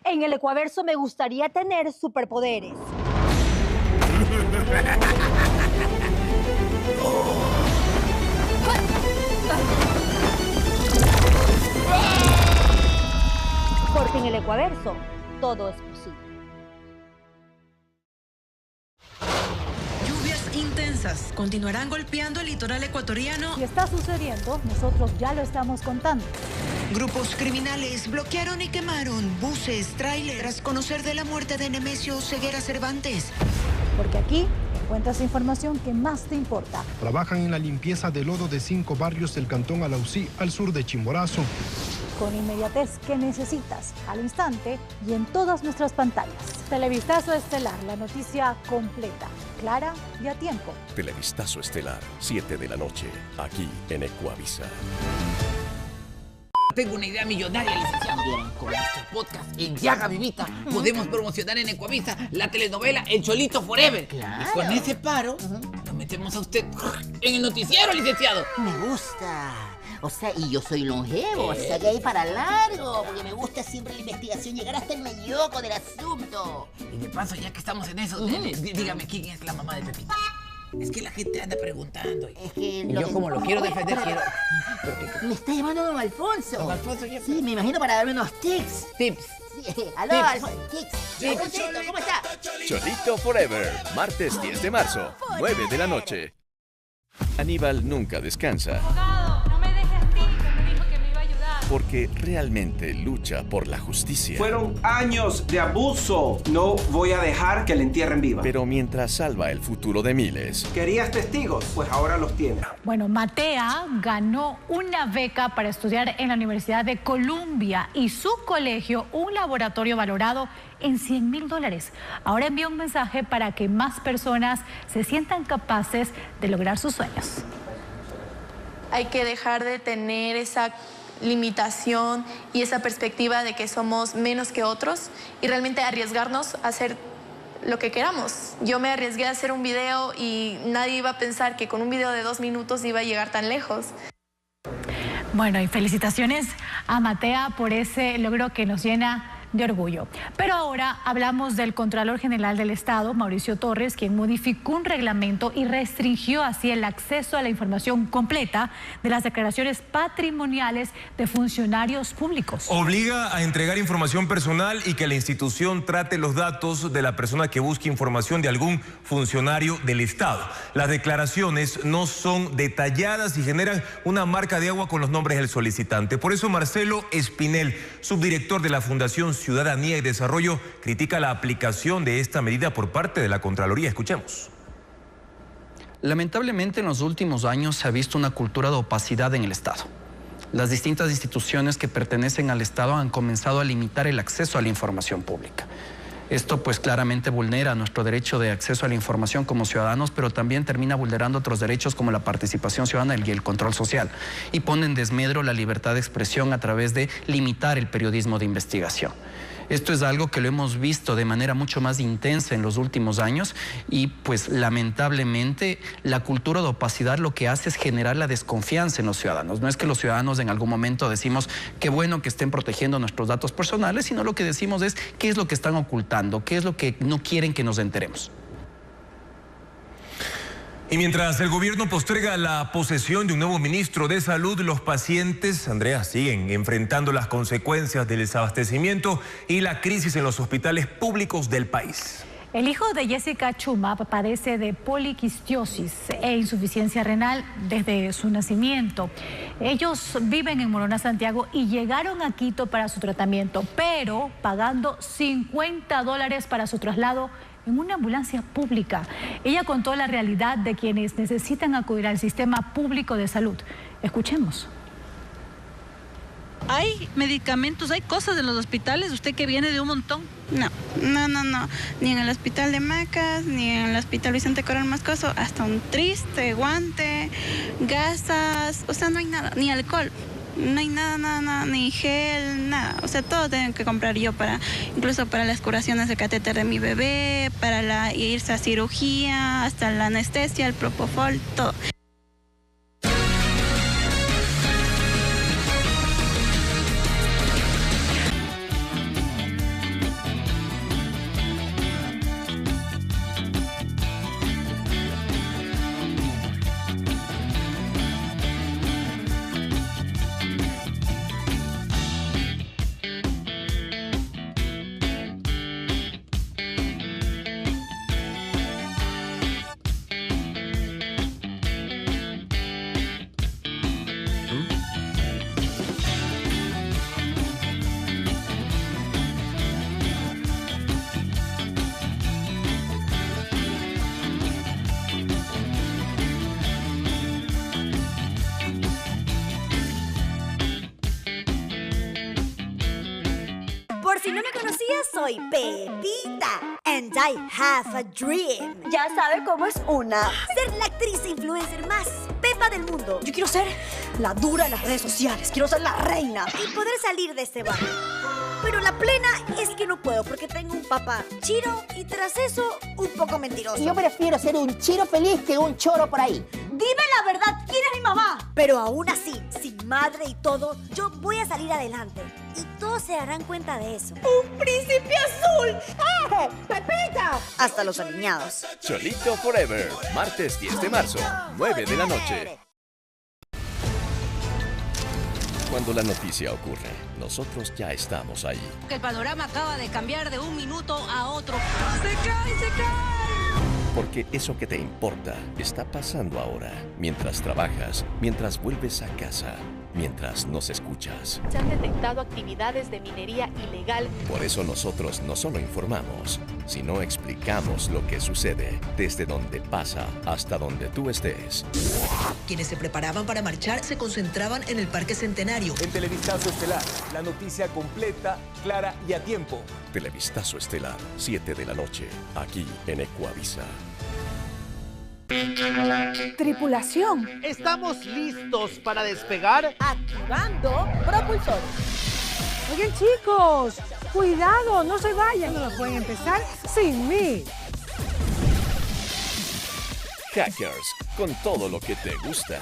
En el Ecuaverso me gustaría tener superpoderes. Porque en el Ecuaverso todo es posible. Lluvias intensas continuarán golpeando el litoral ecuatoriano. Si está sucediendo, nosotros ya lo estamos contando. Grupos criminales bloquearon y quemaron buses, tráileres, tras conocer de la muerte de Nemesio Ceguera Cervantes. Porque aquí encuentras información que más te importa. Trabajan en la limpieza de lodo de 5 barrios del cantón Alausí, al sur de Chimborazo. Con inmediatez que necesitas, al instante y en todas nuestras pantallas. Televistazo Estelar, la noticia completa, clara y a tiempo. Televistazo Estelar, 7 de la noche, aquí en Ecuavisa. Tengo una idea millonaria, licenciado. Con nuestro podcast en Llaga Vivita podemos promocionar en Ecuavisa la telenovela El Cholito Forever. Claro. Y con ese paro lo metemos a usted en el noticiero, licenciado. Me gusta. O sea, y yo soy longevo, o sea que hay para largo, porque me gusta siempre la investigación, llegar hasta el meollo del asunto. Y de paso, ya que estamos en eso, dígame quién es la mamá de Pepita. Es que la gente anda preguntando. Es que y yo como lo quiero defender, quiero... Me está llamando don Alfonso. Don Alfonso, ya... Sí, me imagino para darme unos tips. Tips. Sí. Aló, Alfonso. Tips. Alfonsito, ¿cómo está? Cholito Forever, martes 10 de marzo, 9 de la noche. Aníbal nunca descansa. Porque realmente lucha por la justicia. Fueron años de abuso. No voy a dejar que la entierren viva. Pero mientras salva el futuro de miles. ¿Querías testigos? Pues ahora los tiene. Bueno, Matea ganó una beca para estudiar en la Universidad de Columbia y su colegio un laboratorio valorado en $100,000. Ahora envía un mensaje para que más personas se sientan capaces de lograr sus sueños. Hay que dejar de tener esa limitación y esa perspectiva de que somos menos que otros y realmente arriesgarnos a hacer lo que queramos. Yo me arriesgué a hacer un video y nadie iba a pensar que con un video de 2 minutos iba a llegar tan lejos. Bueno, y felicitaciones a Matea por ese logro que nos llena de orgullo. Pero ahora hablamos del Contralor General del Estado, Mauricio Torres, quien modificó un reglamento y restringió así el acceso a la información completa de las declaraciones patrimoniales de funcionarios públicos. Obliga a entregar información personal y que la institución trate los datos de la persona que busque información de algún funcionario del Estado. Las declaraciones no son detalladas y generan una marca de agua con los nombres del solicitante. Por eso Marcelo Espinel, subdirector de la Fundación Ciudadanía y Desarrollo, critica la aplicación de esta medida por parte de la Contraloría. Escuchemos. Lamentablemente, en los últimos años se ha visto una cultura de opacidad en el Estado. Las distintas instituciones que pertenecen al Estado han comenzado a limitar el acceso a la información pública. Esto pues claramente vulnera nuestro derecho de acceso a la información como ciudadanos, pero también termina vulnerando otros derechos como la participación ciudadana y el control social, y pone en desmedro la libertad de expresión a través de limitar el periodismo de investigación. Esto es algo que lo hemos visto de manera mucho más intensa en los últimos años y pues lamentablemente la cultura de opacidad lo que hace es generar la desconfianza en los ciudadanos. No es que los ciudadanos en algún momento decimos qué bueno que estén protegiendo nuestros datos personales, sino lo que decimos es qué es lo que están ocultando, qué es lo que no quieren que nos enteremos. Y mientras el gobierno posterga la posesión de un nuevo ministro de Salud, los pacientes, Andrea, siguen enfrentando las consecuencias del desabastecimiento y la crisis en los hospitales públicos del país. El hijo de Jessica Chuma padece de poliquistiosis e insuficiencia renal desde su nacimiento. Ellos viven en Morona, Santiago, y llegaron a Quito para su tratamiento, pero pagando $50 para su traslado en una ambulancia pública. Ella contó la realidad de quienes necesitan acudir al sistema público de salud. Escuchemos. Hay medicamentos, hay cosas en los hospitales, usted que viene de un montón. No, ni en el hospital de Macas, ni en el hospital Vicente Coronel Moscoso, hasta un triste, guante, gasas, o sea, no hay nada, ni alcohol. No hay nada, ni gel, nada. O sea, todo tengo que comprar yo incluso para las curaciones de catéter de mi bebé, para irse a cirugía, hasta la anestesia, el propofol, todo. soy Pepita. And I have a dream. Ya sabe cómo es una. Ser la actriz e influencer más pepa del mundo. Yo quiero ser la dura en las redes sociales. Quiero ser la reina. Y poder salir de este barrio. Pero la plena es que no puedo porque tengo un papá chiro y tras eso un poco mentiroso. Yo prefiero ser un chiro feliz que un choro por ahí. Dime la verdad, ¿quién es mi mamá? Pero aún así, sin madre y todo, yo voy a salir adelante. Y todos se darán cuenta de eso. ¡Un príncipe azul! ¡Eh! ¡Pepita! Hasta los alineados. Cholito Forever, martes 10 de marzo, 9 de la noche. Cuando la noticia ocurre, nosotros ya estamos ahí. El panorama acaba de cambiar de un minuto a otro. ¡Se cae, se cae! Porque eso que te importa está pasando ahora, mientras trabajas, mientras vuelves a casa, mientras nos escuchas. Se han detectado actividades de minería ilegal. Por eso nosotros no solo informamos, sino explicamos lo que sucede, desde donde pasa hasta donde tú estés. Quienes se preparaban para marchar se concentraban en el Parque Centenario. En Televistazo Estelar, la noticia completa, clara y a tiempo. Televistazo Estelar, 7 de la noche, aquí en Ecuavisa. Tripulación. Estamos listos para despegar. Activando propulsores. Oigan, chicos, cuidado, no se vayan. No pueden empezar sin mí. Hackers, con todo lo que te gusta,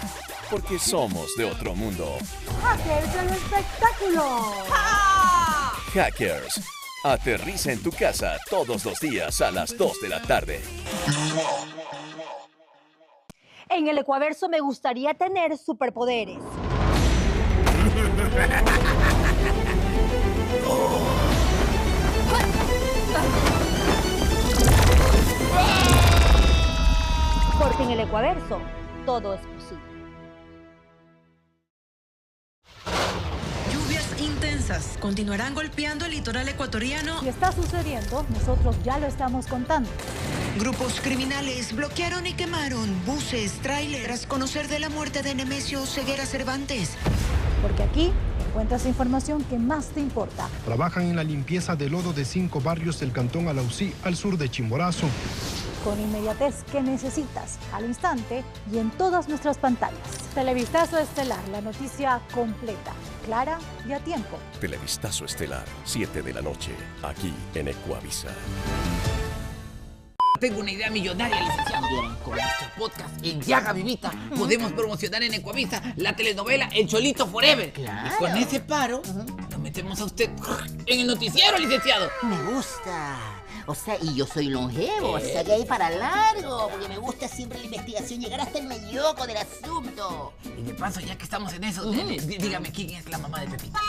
porque somos de otro mundo. Hackers del espectáculo. ¡Ja! Hackers, aterriza en tu casa todos los días a las 2 de la tarde. En el Ecuaverso me gustaría tener superpoderes. Porque en el Ecuaverso todo es posible. Lluvias intensas continuarán golpeando el litoral ecuatoriano. Si está sucediendo, nosotros ya lo estamos contando. Grupos criminales bloquearon y quemaron buses, tráiler, tras conocer de la muerte de Nemesio Ceguera Cervantes. Porque aquí encuentras información que más te importa. Trabajan en la limpieza de lodo de 5 barrios del cantón Alausí, al sur de Chimborazo. Con inmediatez que necesitas, al instante y en todas nuestras pantallas. Televistazo Estelar, la noticia completa, clara y a tiempo. Televistazo Estelar, 7 de la noche, aquí en Ecuavisa. Tengo una idea millonaria, licenciado. Con nuestro podcast en Yaga Vivita podemos promocionar en Ecuavisa la telenovela El Cholito Forever. Claro. Y con ese paro lo metemos a usted en el noticiero, licenciado. Me gusta. O sea, y yo soy longevo, o sea que hay para largo, porque me gusta siempre la investigación, llegar hasta el meollo del asunto. Y de paso, ya que estamos en eso, dígame quién es la mamá de Pepita.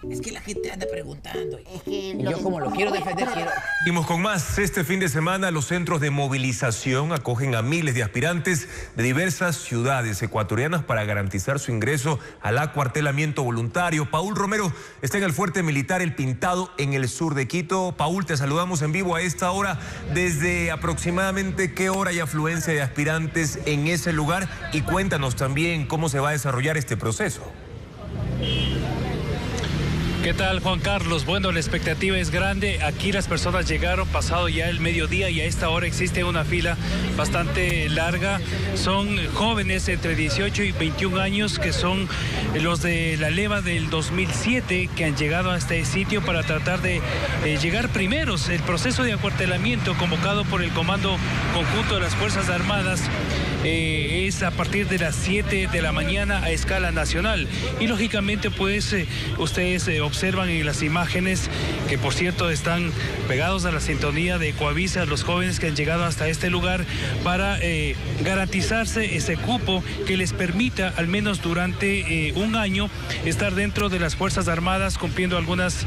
Es que la gente anda preguntando. Es que y yo como lo quiero defender, quiero... Seguimos con más. Este fin de semana los centros de movilización acogen a miles de aspirantes de diversas ciudades ecuatorianas para garantizar su ingreso al acuartelamiento voluntario. Paul Romero está en el fuerte militar El Pintado en el sur de Quito. Paul, te saludamos en vivo a esta hora. ¿Desde aproximadamente qué hora hay afluencia de aspirantes en ese lugar? Y cuéntanos también cómo se va a desarrollar este proceso. ¿Qué tal, Juan Carlos? Bueno, la expectativa es grande. Aquí las personas llegaron pasado ya el mediodía y a esta hora existe una fila bastante larga. Son jóvenes entre 18 y 21 años que son los de la leva del 2007 que han llegado a este sitio para tratar de llegar primeros. El proceso de acuartelamiento convocado por el Comando Conjunto de las Fuerzas Armadas es a partir de las 7 de la mañana a escala nacional. Y lógicamente pues ustedes observan en las imágenes que por cierto están pegados a la sintonía de Ecuavisa los jóvenes que han llegado hasta este lugar para garantizarse ese cupo que les permita al menos durante un año estar dentro de las Fuerzas Armadas cumpliendo algunas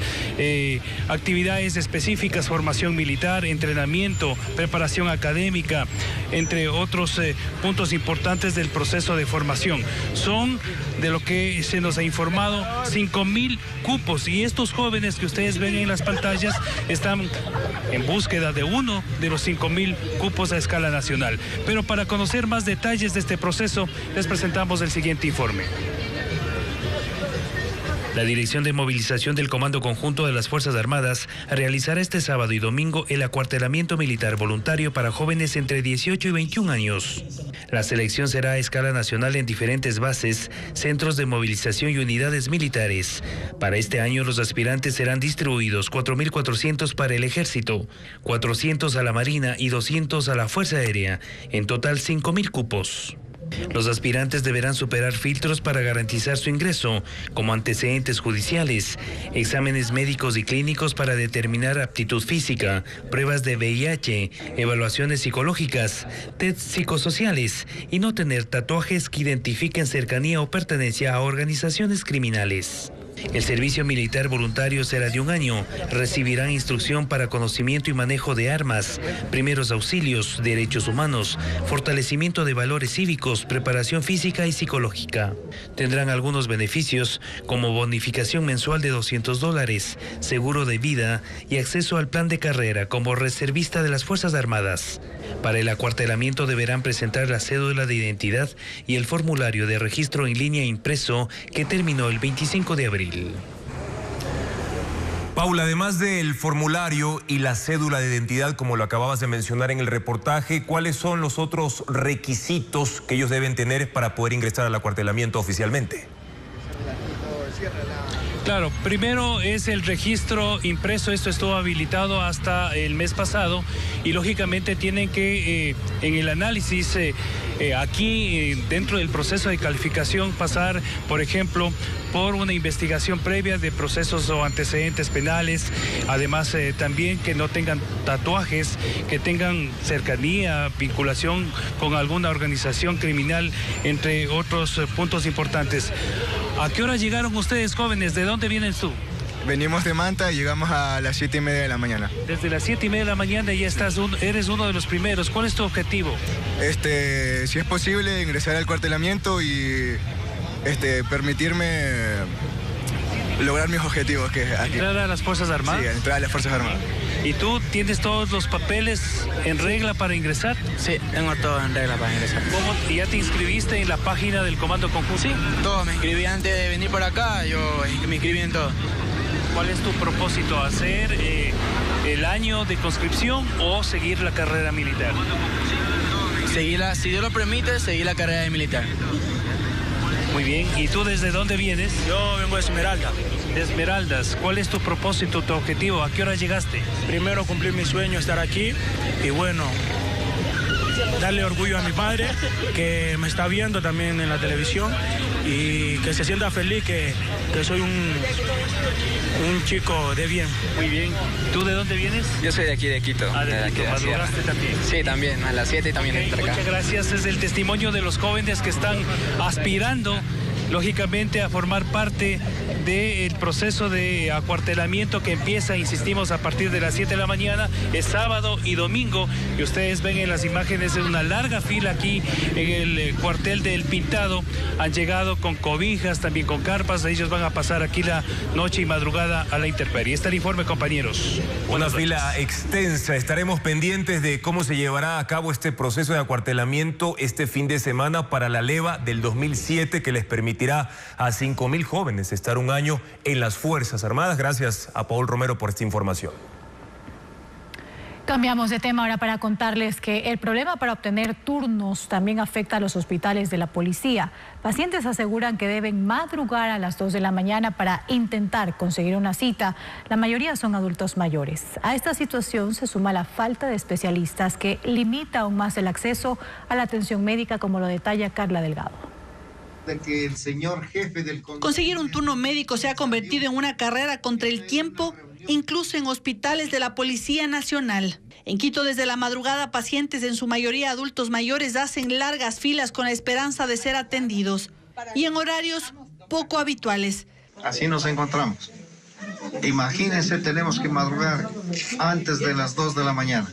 actividades específicas, formación militar, entrenamiento, preparación académica, entre otros puntos importantes del proceso de formación. Son, de lo que se nos ha informado, 5.000 cupos y estos jóvenes que ustedes ven en las pantallas están en búsqueda de uno de los 5.000 cupos a escala nacional. Pero para conocer más detalles de este proceso, les presentamos el siguiente informe. La Dirección de Movilización del Comando Conjunto de las Fuerzas Armadas realizará este sábado y domingo el acuartelamiento militar voluntario para jóvenes entre 18 y 21 años. La selección será a escala nacional en diferentes bases, centros de movilización y unidades militares. Para este año los aspirantes serán distribuidos 4.400 para el Ejército, 400 a la Marina y 200 a la Fuerza Aérea, en total 5.000 cupos. Los aspirantes deberán superar filtros para garantizar su ingreso, como antecedentes judiciales, exámenes médicos y clínicos para determinar aptitud física, pruebas de VIH, evaluaciones psicológicas, tests psicosociales y no tener tatuajes que identifiquen cercanía o pertenencia a organizaciones criminales. El servicio militar voluntario será de 1 año. Recibirán instrucción para conocimiento y manejo de armas, primeros auxilios, derechos humanos, fortalecimiento de valores cívicos, preparación física y psicológica. Tendrán algunos beneficios como bonificación mensual de $200, seguro de vida y acceso al plan de carrera como reservista de las Fuerzas Armadas. Para el acuartelamiento deberán presentar la cédula de identidad y el formulario de registro en línea impreso que terminó el 25 de abril. Paula, además del formulario y la cédula de identidad, como lo acababas de mencionar en el reportaje, ¿cuáles son los otros requisitos que ellos deben tener para poder ingresar al acuartelamiento oficialmente? Claro, primero es el registro impreso, esto estuvo habilitado hasta el mes pasado y lógicamente tienen que en el análisis aquí dentro del proceso de calificación pasar, por ejemplo, por una investigación previa de procesos o antecedentes penales, además también que no tengan tatuajes, que tengan cercanía, vinculación con alguna organización criminal, entre otros puntos importantes. ¿A qué hora llegaron ustedes, jóvenes? ¿De dónde vienes tú? Venimos de Manta y llegamos a las 7:30 de la mañana. Desde las 7:30 de la mañana ya eres uno de los primeros. ¿Cuál es tu objetivo? Si es posible, ingresar al cuartelamiento y permitirme lograr mis objetivos, que es aquí. ¿Entrar a las Fuerzas Armadas? Sí, entrar a las Fuerzas Armadas. ¿Y tú tienes todos los papeles en regla para ingresar? Sí, tengo todo en regla para ingresar. ¿Cómo? ¿Ya te inscribiste en la página del Comando Conjunto? Sí, todo. Me inscribí antes de venir por acá, yo me inscribí en todo. ¿Cuál es tu propósito? ¿Hacer el año de conscripción o seguir la carrera militar? Si Dios lo permite, seguir la carrera de militar. Muy bien. ¿Y tú desde dónde vienes? Yo vengo de Esmeralda. De Esmeraldas. ¿Cuál es tu propósito, tu objetivo? ¿A qué hora llegaste? Primero cumplir mi sueño, estar aquí y bueno, darle orgullo a mi padre que me está viendo también en la televisión y que se sienta feliz que soy un chico de bien. Muy bien. ¿Tú de dónde vienes? Yo soy de aquí, de Quito. ¿De Quito? ¿Madrugaste también? Sí, también, a las 7 también entré acá. Muchas gracias. Es el testimonio de los jóvenes que están aspirando, lógicamente, a formar parte del proceso de acuartelamiento que empieza, insistimos, a partir de las 7 de la mañana, es sábado y domingo, y ustedes ven en las imágenes una larga fila aquí en el cuartel del Pintado. Han llegado con cobijas, también con carpas, ellos van a pasar aquí la noche y madrugada a la intemperie. Está el informe, compañeros. Una fila extensa. Estaremos pendientes de cómo se llevará a cabo este proceso de acuartelamiento este fin de semana para la leva del 2007 que les permitirá a 5.000 jóvenes estar un año en las Fuerzas Armadas. Gracias a Paul Romero por esta información. Cambiamos de tema ahora para contarles que el problema para obtener turnos también afecta a los hospitales de la policía. Pacientes aseguran que deben madrugar a las 2 de la mañana para intentar conseguir una cita. La mayoría son adultos mayores. A esta situación se suma la falta de especialistas que limita aún más el acceso a la atención médica, como lo detalla Carla Delgado. De que el señor jefe del conseguir un turno médico se ha convertido en una carrera contra el tiempo, incluso en hospitales de la Policía Nacional. En Quito, desde la madrugada, pacientes, en su mayoría adultos mayores, hacen largas filas con la esperanza de ser atendidos y en horarios poco habituales. Así nos encontramos. Imagínense, tenemos que madrugar antes de las 2 de la mañana.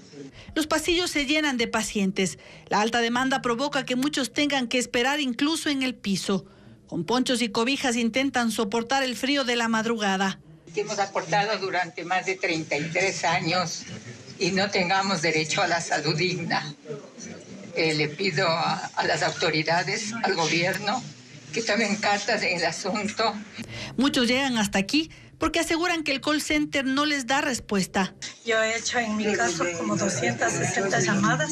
Los pasillos se llenan de pacientes. La alta demanda provoca que muchos tengan que esperar incluso en el piso. Con ponchos y cobijas intentan soportar el frío de la madrugada. Hemos aportado durante más de 33 años y no tengamos derecho a la salud digna. Le pido a las autoridades, al gobierno, que tomen cartas en el asunto. Muchos llegan hasta aquí porque aseguran que el call center no les da respuesta. Yo he hecho en mi caso como 260 llamadas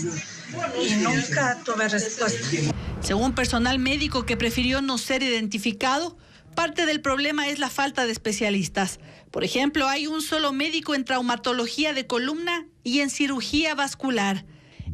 y nunca tuve respuesta. Según personal médico que prefirió no ser identificado, parte del problema es la falta de especialistas. Por ejemplo, hay un solo médico en traumatología de columna y en cirugía vascular.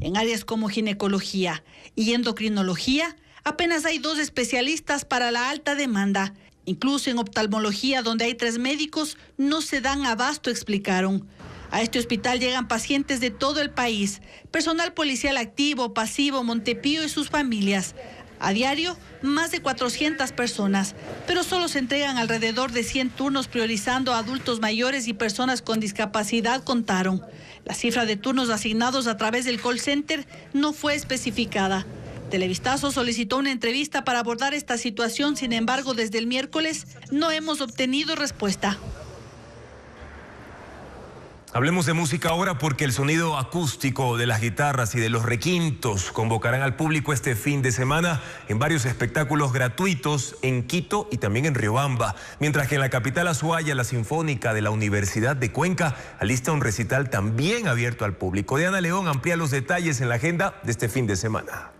En áreas como ginecología y endocrinología, apenas hay 2 especialistas para la alta demanda. Incluso en oftalmología, donde hay 3 médicos, no se dan abasto, explicaron. A este hospital llegan pacientes de todo el país, personal policial activo, pasivo, Montepío y sus familias. A diario, más de 400 personas, pero solo se entregan alrededor de 100 turnos priorizando a adultos mayores y personas con discapacidad, contaron. La cifra de turnos asignados a través del call center no fue especificada. Televistazo solicitó una entrevista para abordar esta situación, sin embargo, desde el miércoles no hemos obtenido respuesta. Hablemos de música ahora porque el sonido acústico de las guitarras y de los requintos convocarán al público este fin de semana en varios espectáculos gratuitos en Quito y también en Riobamba. Mientras que en la capital Azuaya, la Sinfónica de la Universidad de Cuenca alista un recital también abierto al público. Diana León amplía los detalles en la agenda de este fin de semana.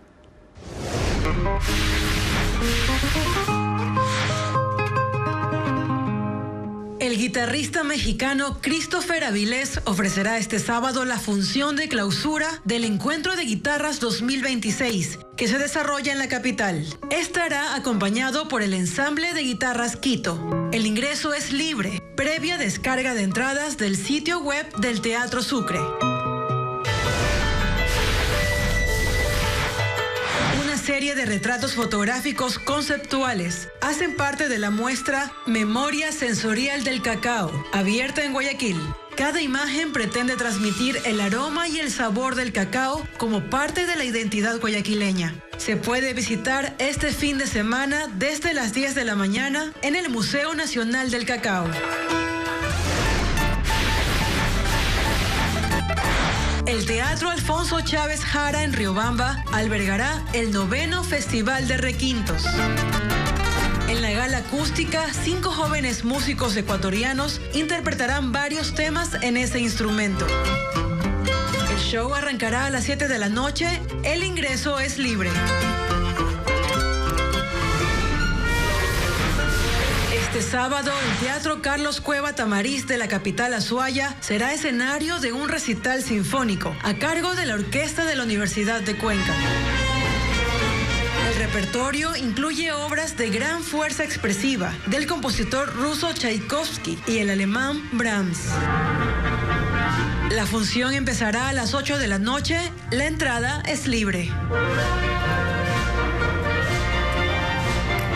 El guitarrista mexicano Christopher Avilés ofrecerá este sábado la función de clausura del Encuentro de Guitarras 2026, que se desarrolla en la capital. Estará acompañado por el Ensamble de Guitarras Quito. El ingreso es libre, previa descarga de entradas del sitio web del Teatro Sucre. Serie de retratos fotográficos conceptuales hacen parte de la muestra Memoria Sensorial del Cacao, abierta en Guayaquil. Cada imagen pretende transmitir el aroma y el sabor del cacao como parte de la identidad guayaquileña. Se puede visitar este fin de semana desde las 10 de la mañana en el Museo Nacional del Cacao. El Teatro Alfonso Chávez Jara en Riobamba albergará el 9º Festival de Requintos. En la gala acústica, 5 jóvenes músicos ecuatorianos interpretarán varios temas en ese instrumento. El show arrancará a las 7 de la noche. El ingreso es libre. Este sábado, el Teatro Carlos Cueva Tamariz de la capital Azuaya será escenario de un recital sinfónico a cargo de la Orquesta de la Universidad de Cuenca. El repertorio incluye obras de gran fuerza expresiva del compositor ruso Tchaikovsky y el alemán Brahms. La función empezará a las 8 de la noche. La entrada es libre.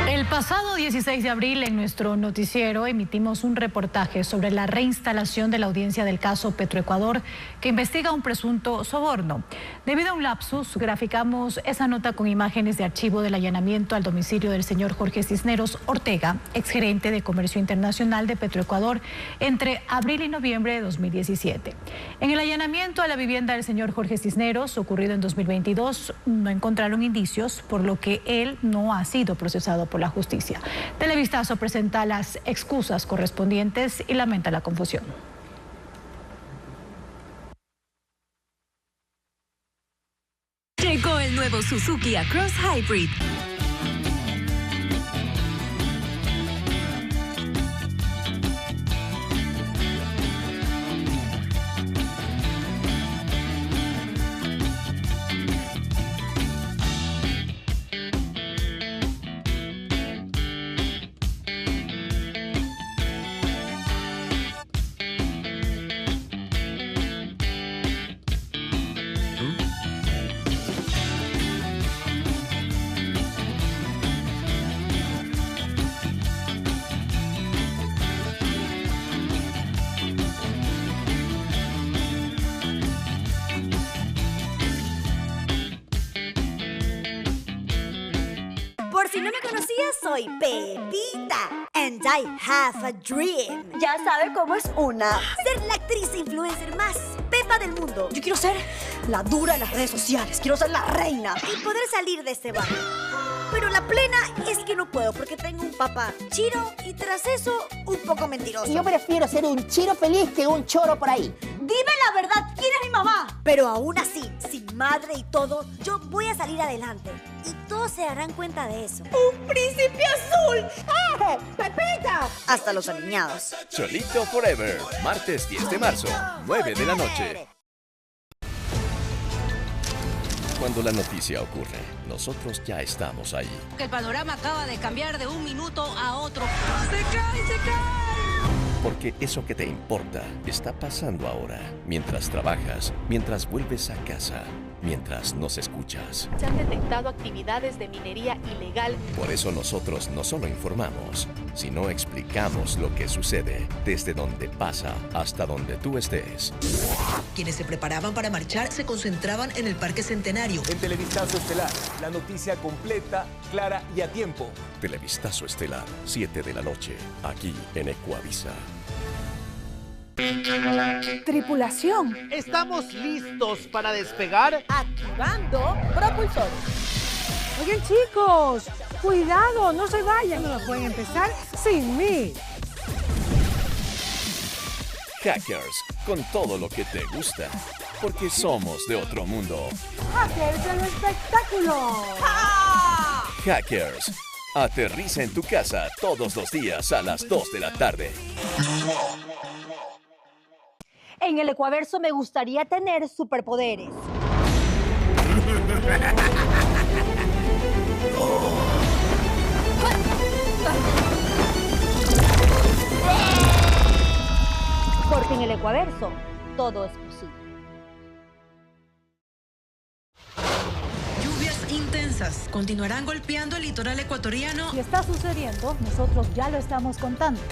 El pasado 16 de abril en nuestro noticiero emitimos un reportaje sobre la reinstalación de la audiencia del caso Petroecuador que investiga un presunto soborno. Debido a un lapsus, graficamos esa nota con imágenes de archivo del allanamiento al domicilio del señor Jorge Cisneros Ortega, exgerente de Comercio Internacional de Petroecuador, entre abril y noviembre de 2017. En el allanamiento a la vivienda del señor Jorge Cisneros, ocurrido en 2022, no encontraron indicios, por lo que él no ha sido procesado por la justicia. Televistazo presenta las excusas correspondientes y lamenta la confusión. Llegó el nuevo Suzuki Across Hybrid. Por si no me conocías, soy Pepita. And I have a dream. Ya sabe cómo es una. Ser la actriz e influencer más pepa del mundo. Yo quiero ser la dura en las redes sociales. Quiero ser la reina. Y poder salir de este barrio Pero la plena es que no puedo porque tengo un papá chiro y tras eso un poco mentiroso. Yo prefiero ser un chiro feliz que un choro por ahí. Dime la verdad, ¿quién es mi mamá? Pero aún así, sin madre y todo, yo voy a salir adelante. Y todos se darán cuenta de eso. ¡Un príncipe azul! ¡Eh! ¡Pepita! Hasta los alineados. Cholito Forever, martes 10 de marzo, 9 de la noche. Cuando la noticia ocurre, nosotros ya estamos ahí. El panorama acaba de cambiar de un minuto a otro. ¡Se cae, se cae! Porque eso que te importa está pasando ahora, mientras trabajas, mientras vuelves a casa, mientras nos escuchas. Se han detectado actividades de minería ilegal. Por eso nosotros no solo informamos, sino explicamos lo que sucede, desde donde pasa hasta donde tú estés. Quienes se preparaban para marchar se concentraban en el Parque Centenario. En Televistazo Estelar, la noticia completa, clara y a tiempo. Televistazo Estelar, 7 de la noche, aquí en Ecuavisa. Tripulación. Estamos listos para despegar. Activando propulsores. Oigan, chicos, cuidado, no se vayan. No pueden empezar sin mí. Hackers, con todo lo que te gusta, porque somos de otro mundo. Hackers del espectáculo. ¡Ah! Hackers, aterriza en tu casa todos los días a las 2 de la tarde. En el Ecuaverso me gustaría tener superpoderes. Porque en el Ecuaverso todo es posible. Lluvias intensas continuarán golpeando el litoral ecuatoriano. Y está sucediendo, nosotros ya lo estamos contando.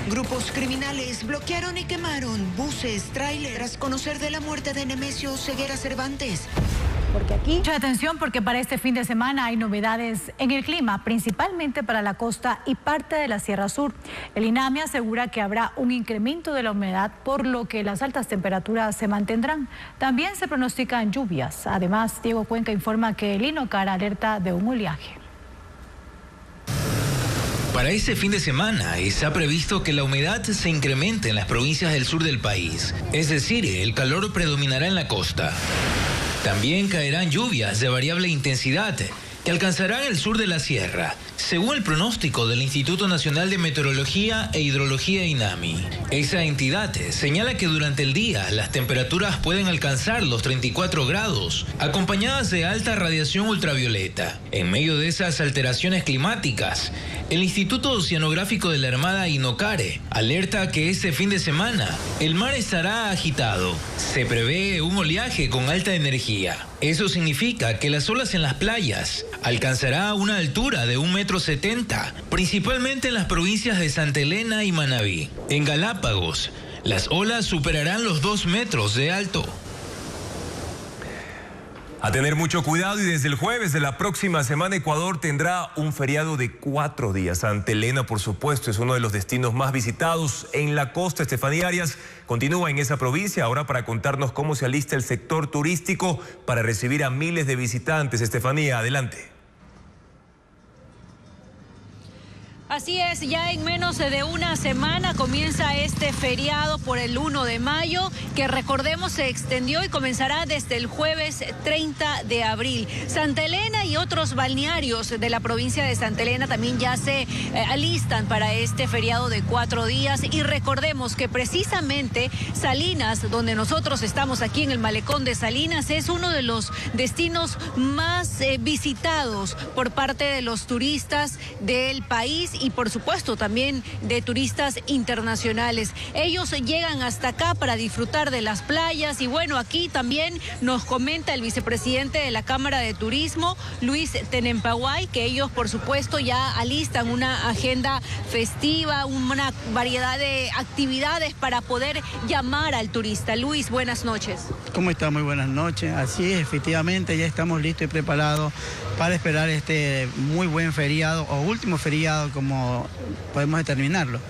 Grupos criminales bloquearon y quemaron buses, tráiler, tras conocer de la muerte de Nemesio Ceguera Cervantes. Porque aquí, mucha atención porque para este fin de semana hay novedades en el clima, principalmente para la costa y parte de la Sierra Sur. El INAMI asegura que habrá un incremento de la humedad, por lo que las altas temperaturas se mantendrán. También se pronostican lluvias. Además, Diego Cuenca informa que el INOCAR alerta de un oleaje. Para este fin de semana está previsto que la humedad se incremente en las provincias del sur del país, es decir, el calor predominará en la costa. También caerán lluvias de variable intensidad que alcanzarán el sur de la sierra, según el pronóstico del Instituto Nacional de Meteorología e Hidrología INAMI. Esa entidad señala que durante el día las temperaturas pueden alcanzar los 34 grados, acompañadas de alta radiación ultravioleta. En medio de esas alteraciones climáticas, el Instituto Oceanográfico de la Armada INOCARE alerta que este fin de semana el mar estará agitado. Se prevé un oleaje con alta energía. Eso significa que las olas en las playas alcanzará una altura de 1,70 m, principalmente en las provincias de Santa Elena y Manabí. En Galápagos, las olas superarán los 2 metros de alto. A tener mucho cuidado, y desde el jueves de la próxima semana Ecuador tendrá un feriado de 4 días. Santa Elena, por supuesto, es uno de los destinos más visitados en la costa. Estefanía Arias continúa en esa provincia ahora para contarnos cómo se alista el sector turístico para recibir a miles de visitantes. Estefanía, adelante. Así es, ya en menos de una semana comienza este feriado por el 1 de mayo, que recordemos se extendió y comenzará desde el jueves 30 de abril. Santa Elena y otros balnearios de la provincia de Santa Elena también ya se alistan para este feriado de 4 días. Y recordemos que precisamente Salinas, donde nosotros estamos aquí en el malecón de Salinas, es uno de los destinos más visitados por parte de los turistas del país y por supuesto también de turistas internacionales. Ellos llegan hasta acá para disfrutar de las playas y bueno, aquí también nos comenta el vicepresidente de la Cámara de Turismo, Luis Tenempaguay, que ellos por supuesto ya alistan una agenda festiva, una variedad de actividades para poder llamar al turista. Luis, buenas noches. ¿Cómo está? Muy buenas noches. Así es, efectivamente ya estamos listos y preparados para esperar este muy buen feriado o último feriado, como podemos determinarlo.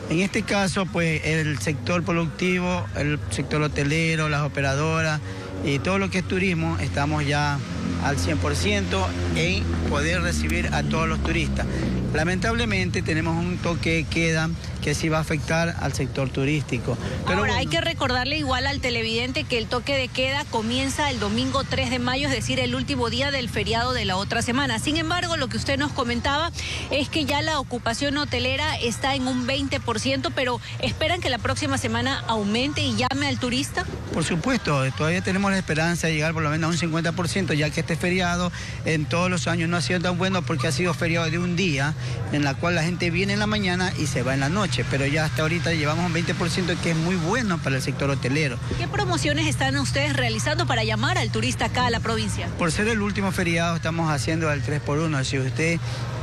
En este caso, pues el sector productivo, el sector hotelero, las operadoras y todo lo que es turismo, estamos ya al 100% en poder recibir a todos los turistas. Lamentablemente tenemos un toque de queda que sí va a afectar al sector turístico. Pero ahora, bueno, hay que recordarle igual al televidente que el toque de queda comienza el domingo 3 de mayo, es decir, el último día del feriado de la otra semana. Sin embargo, lo que usted nos comentaba es que ya la ocupación hotelera está en un 20%, pero ¿esperan que la próxima semana aumente y llame al turista? Por supuesto, todavía tenemos la esperanza de llegar por lo menos a un 50%, ya que este feriado en todos los años no ha sido tan bueno porque ha sido feriado de un día, en la cual la gente viene en la mañana y se va en la noche, pero ya hasta ahorita llevamos un 20% que es muy bueno para el sector hotelero. ¿Qué promociones están ustedes realizando para llamar al turista acá a la provincia? Por ser el último feriado estamos haciendo el 3x1, si usted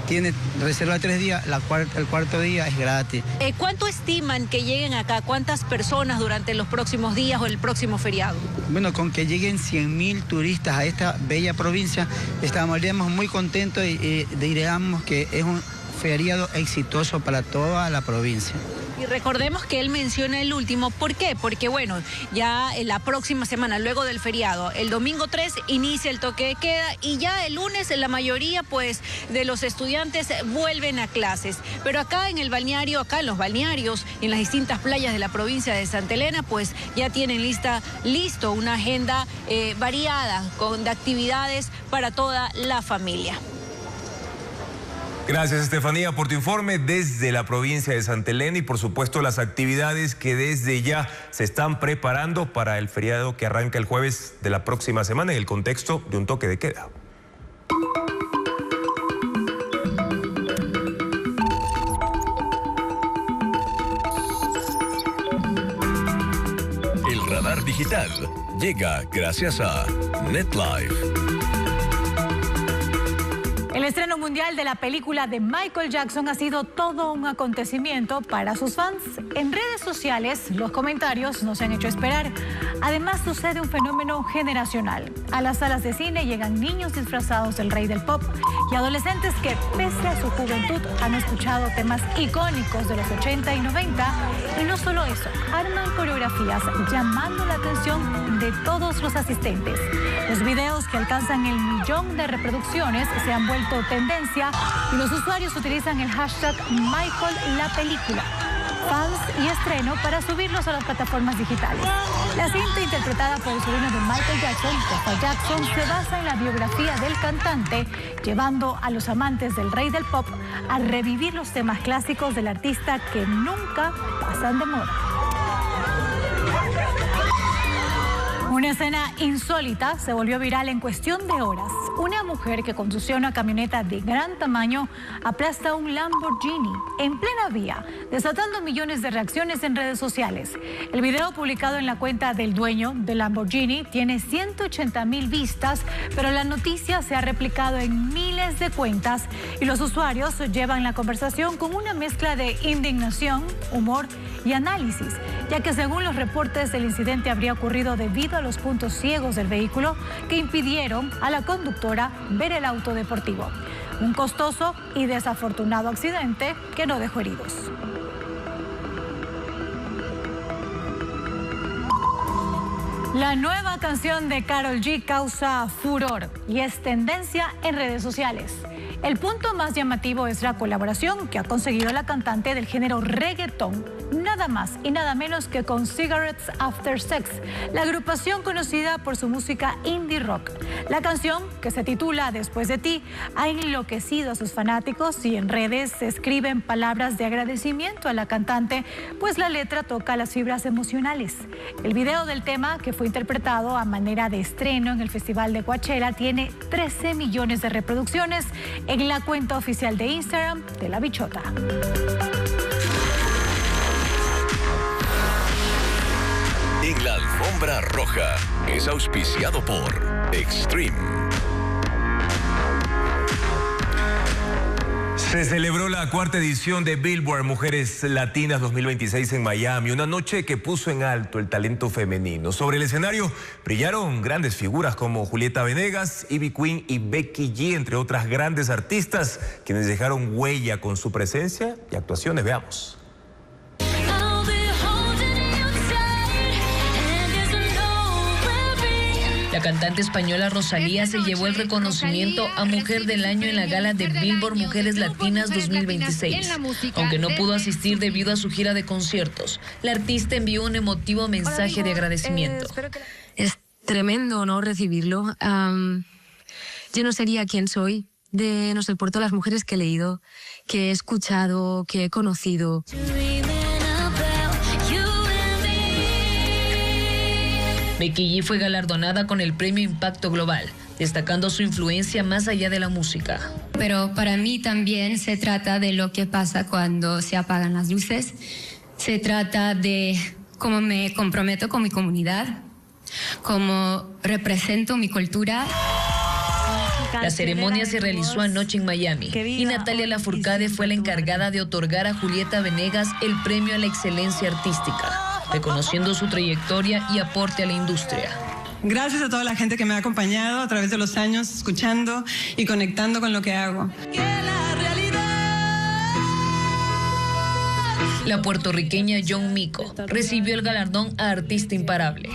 tiene reserva de 3 días, el cuarto día es gratis. ¿Cuánto estiman que lleguen acá? ¿Cuántas personas durante los próximos días o el próximo feriado? Bueno, con que lleguen 100.000 turistas a esta bella provincia, estaríamos muy contentos y diríamos que es un feriado exitoso para toda la provincia. Y recordemos que él menciona el último. ¿Por qué? Porque bueno, ya la próxima semana, luego del feriado, el domingo 3 inicia el toque de queda y ya el lunes la mayoría pues de los estudiantes vuelven a clases. Pero acá en el balneario, acá en los balnearios, en las distintas playas de la provincia de Santa Elena, pues ya tienen listo una agenda variada de actividades para toda la familia. Gracias, Estefanía, por tu informe desde la provincia de Santa Elena y por supuesto las actividades que desde ya se están preparando para el feriado que arranca el jueves de la próxima semana en el contexto de un toque de queda. El radar digital llega gracias a NetLife. El estreno mundial de la película de Michael Jackson ha sido todo un acontecimiento para sus fans. En redes sociales, los comentarios no se han hecho esperar. Además, sucede un fenómeno generacional. A las salas de cine llegan niños disfrazados del rey del pop y adolescentes que, pese a su juventud, han escuchado temas icónicos de los 80 y 90. Y no solo eso, arman coreografías llamando la atención de todos los asistentes. Los videos que alcanzan el 1.000.000 de reproducciones se han vuelto tendencia y los usuarios utilizan el hashtag #MichaelLaPelícula, fans y estreno para subirlos a las plataformas digitales. La cinta, interpretada por el sobrino de Michael Jackson, Papa Jackson, se basa en la biografía del cantante, llevando a los amantes del rey del pop a revivir los temas clásicos del artista que nunca pasan de moda. Una escena insólita se volvió viral en cuestión de horas. Una mujer que conducía una camioneta de gran tamaño aplasta un Lamborghini en plena vía, desatando millones de reacciones en redes sociales. El video publicado en la cuenta del dueño del Lamborghini tiene 180.000 vistas, pero la noticia se ha replicado en miles de cuentas y los usuarios llevan la conversación con una mezcla de indignación, humor y análisis, ya que según los reportes el incidente habría ocurrido debido a los puntos ciegos del vehículo que impidieron a la conductora ver el auto deportivo. Un costoso y desafortunado accidente que no dejó heridos. La nueva canción de Karol G causa furor y es tendencia en redes sociales. El punto más llamativo es la colaboración que ha conseguido la cantante del género reggaetón, nada más y nada menos que con Cigarettes After Sex, la agrupación conocida por su música indie rock. La canción, que se titula Después de ti, ha enloquecido a sus fanáticos y en redes se escriben palabras de agradecimiento a la cantante, pues la letra toca las fibras emocionales. El video del tema, que fue interpretado a manera de estreno en el Festival de Coachella, tiene 13 millones de reproducciones en la cuenta oficial de Instagram de La Bichota. En la alfombra roja es auspiciado por Extreme. Se celebró la cuarta edición de Billboard Mujeres Latinas 2026 en Miami, una noche que puso en alto el talento femenino. Sobre el escenario brillaron grandes figuras como Julieta Venegas, Ivy Queen y Becky G, entre otras grandes artistas, quienes dejaron huella con su presencia y actuaciones. Veamos. La cantante española Rosalía se llevó el reconocimiento a Mujer del Año en la gala de Billboard Mujeres Latinas 2026. Aunque no pudo asistir debido a su gira de conciertos, la artista envió un emotivo mensaje de agradecimiento. Es tremendo honor recibirlo. Yo no sería quien soy de no ser por todas las mujeres que he leído, que he escuchado, que he conocido. Becky G fue galardonada con el premio Impacto Global, destacando su influencia más allá de la música. Pero para mí también se trata de lo que pasa cuando se apagan las luces. Se trata de cómo me comprometo con mi comunidad, cómo represento mi cultura. La ceremonia se realizó anoche en Miami y Natalia Lafourcade fue la encargada de otorgar a Julieta Venegas el premio a la excelencia artística, reconociendo su trayectoria y aporte a la industria. Gracias a toda la gente que me ha acompañado a través de los años, escuchando y conectando con lo que hago. La puertorriqueña John Mico recibió el galardón a Artista Imparable.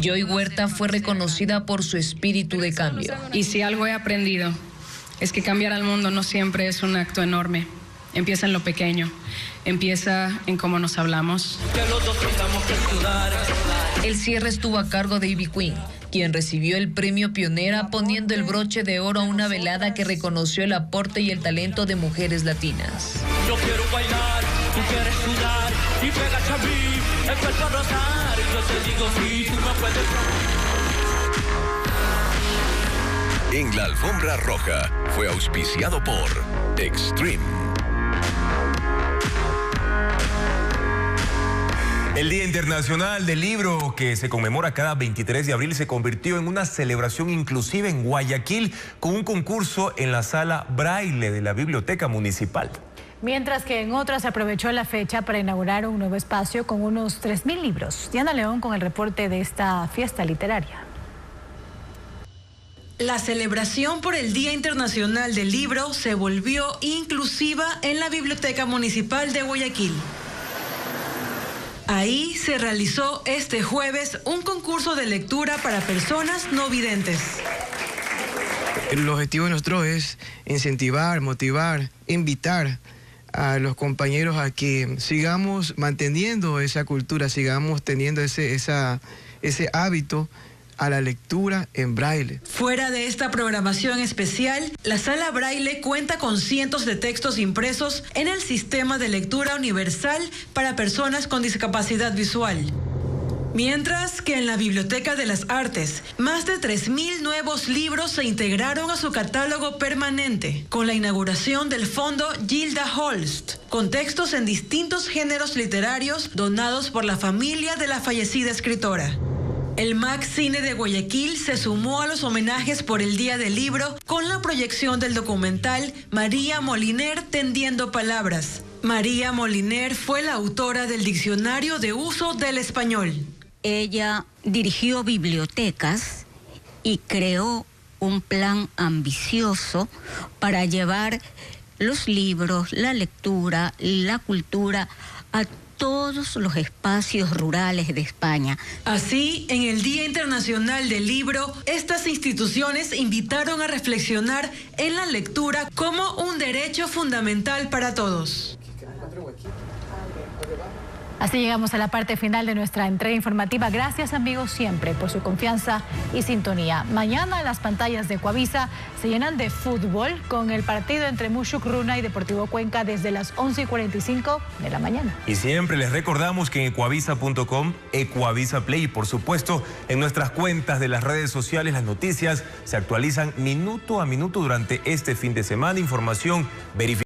Joy Huerta fue reconocida por su espíritu de cambio. Y si algo he aprendido es que cambiar al mundo no siempre es un acto enorme. Empieza en lo pequeño, empieza en cómo nos hablamos. El cierre estuvo a cargo de Ivy Queen, quien recibió el premio Pionera poniendo el broche de oro a una velada que reconoció el aporte y el talento de mujeres latinas. Yo quiero bailar, tú quieres sudar y pégate a mí, el cuerpo a rozar y yo te digo sí, tú no puedes. En la alfombra roja fue auspiciado por Extreme. El Día Internacional del Libro, que se conmemora cada 23 de abril, se convirtió en una celebración inclusiva en Guayaquil con un concurso en la sala Braille de la Biblioteca Municipal. Mientras que en otras se aprovechó la fecha para inaugurar un nuevo espacio con unos 3.000 libros. Diana León con el reporte de esta fiesta literaria. La celebración por el Día Internacional del Libro se volvió inclusiva en la Biblioteca Municipal de Guayaquil. Ahí se realizó este jueves un concurso de lectura para personas no videntes. El objetivo de nosotros es incentivar, motivar, invitar a los compañeros a que sigamos manteniendo esa cultura, sigamos teniendo ese hábito a la lectura en braille. Fuera de esta programación especial, la sala Braille cuenta con cientos de textos impresos en el sistema de lectura universal para personas con discapacidad visual. Mientras que en la Biblioteca de las Artes, más de 3.000 nuevos libros se integraron a su catálogo permanente, con la inauguración del fondo Gilda Holst, con textos en distintos géneros literarios donados por la familia de la fallecida escritora. El MAC Cine de Guayaquil se sumó a los homenajes por el Día del Libro con la proyección del documental María Moliner Tendiendo Palabras. María Moliner fue la autora del Diccionario de Uso del Español. Ella dirigió bibliotecas y creó un plan ambicioso para llevar los libros, la lectura, la cultura a todos los espacios rurales de España. Así, en el Día Internacional del Libro, estas instituciones invitaron a reflexionar en la lectura como un derecho fundamental para todos. Así llegamos a la parte final de nuestra entrega informativa. Gracias, amigos, siempre por su confianza y sintonía. Mañana las pantallas de Ecuavisa se llenan de fútbol con el partido entre Mushuk Runa y Deportivo Cuenca desde las 11:45 de la mañana. Y siempre les recordamos que en ecuavisa.com, Ecuavisa Play y por supuesto en nuestras cuentas de las redes sociales las noticias se actualizan minuto a minuto durante este fin de semana. Información verificada.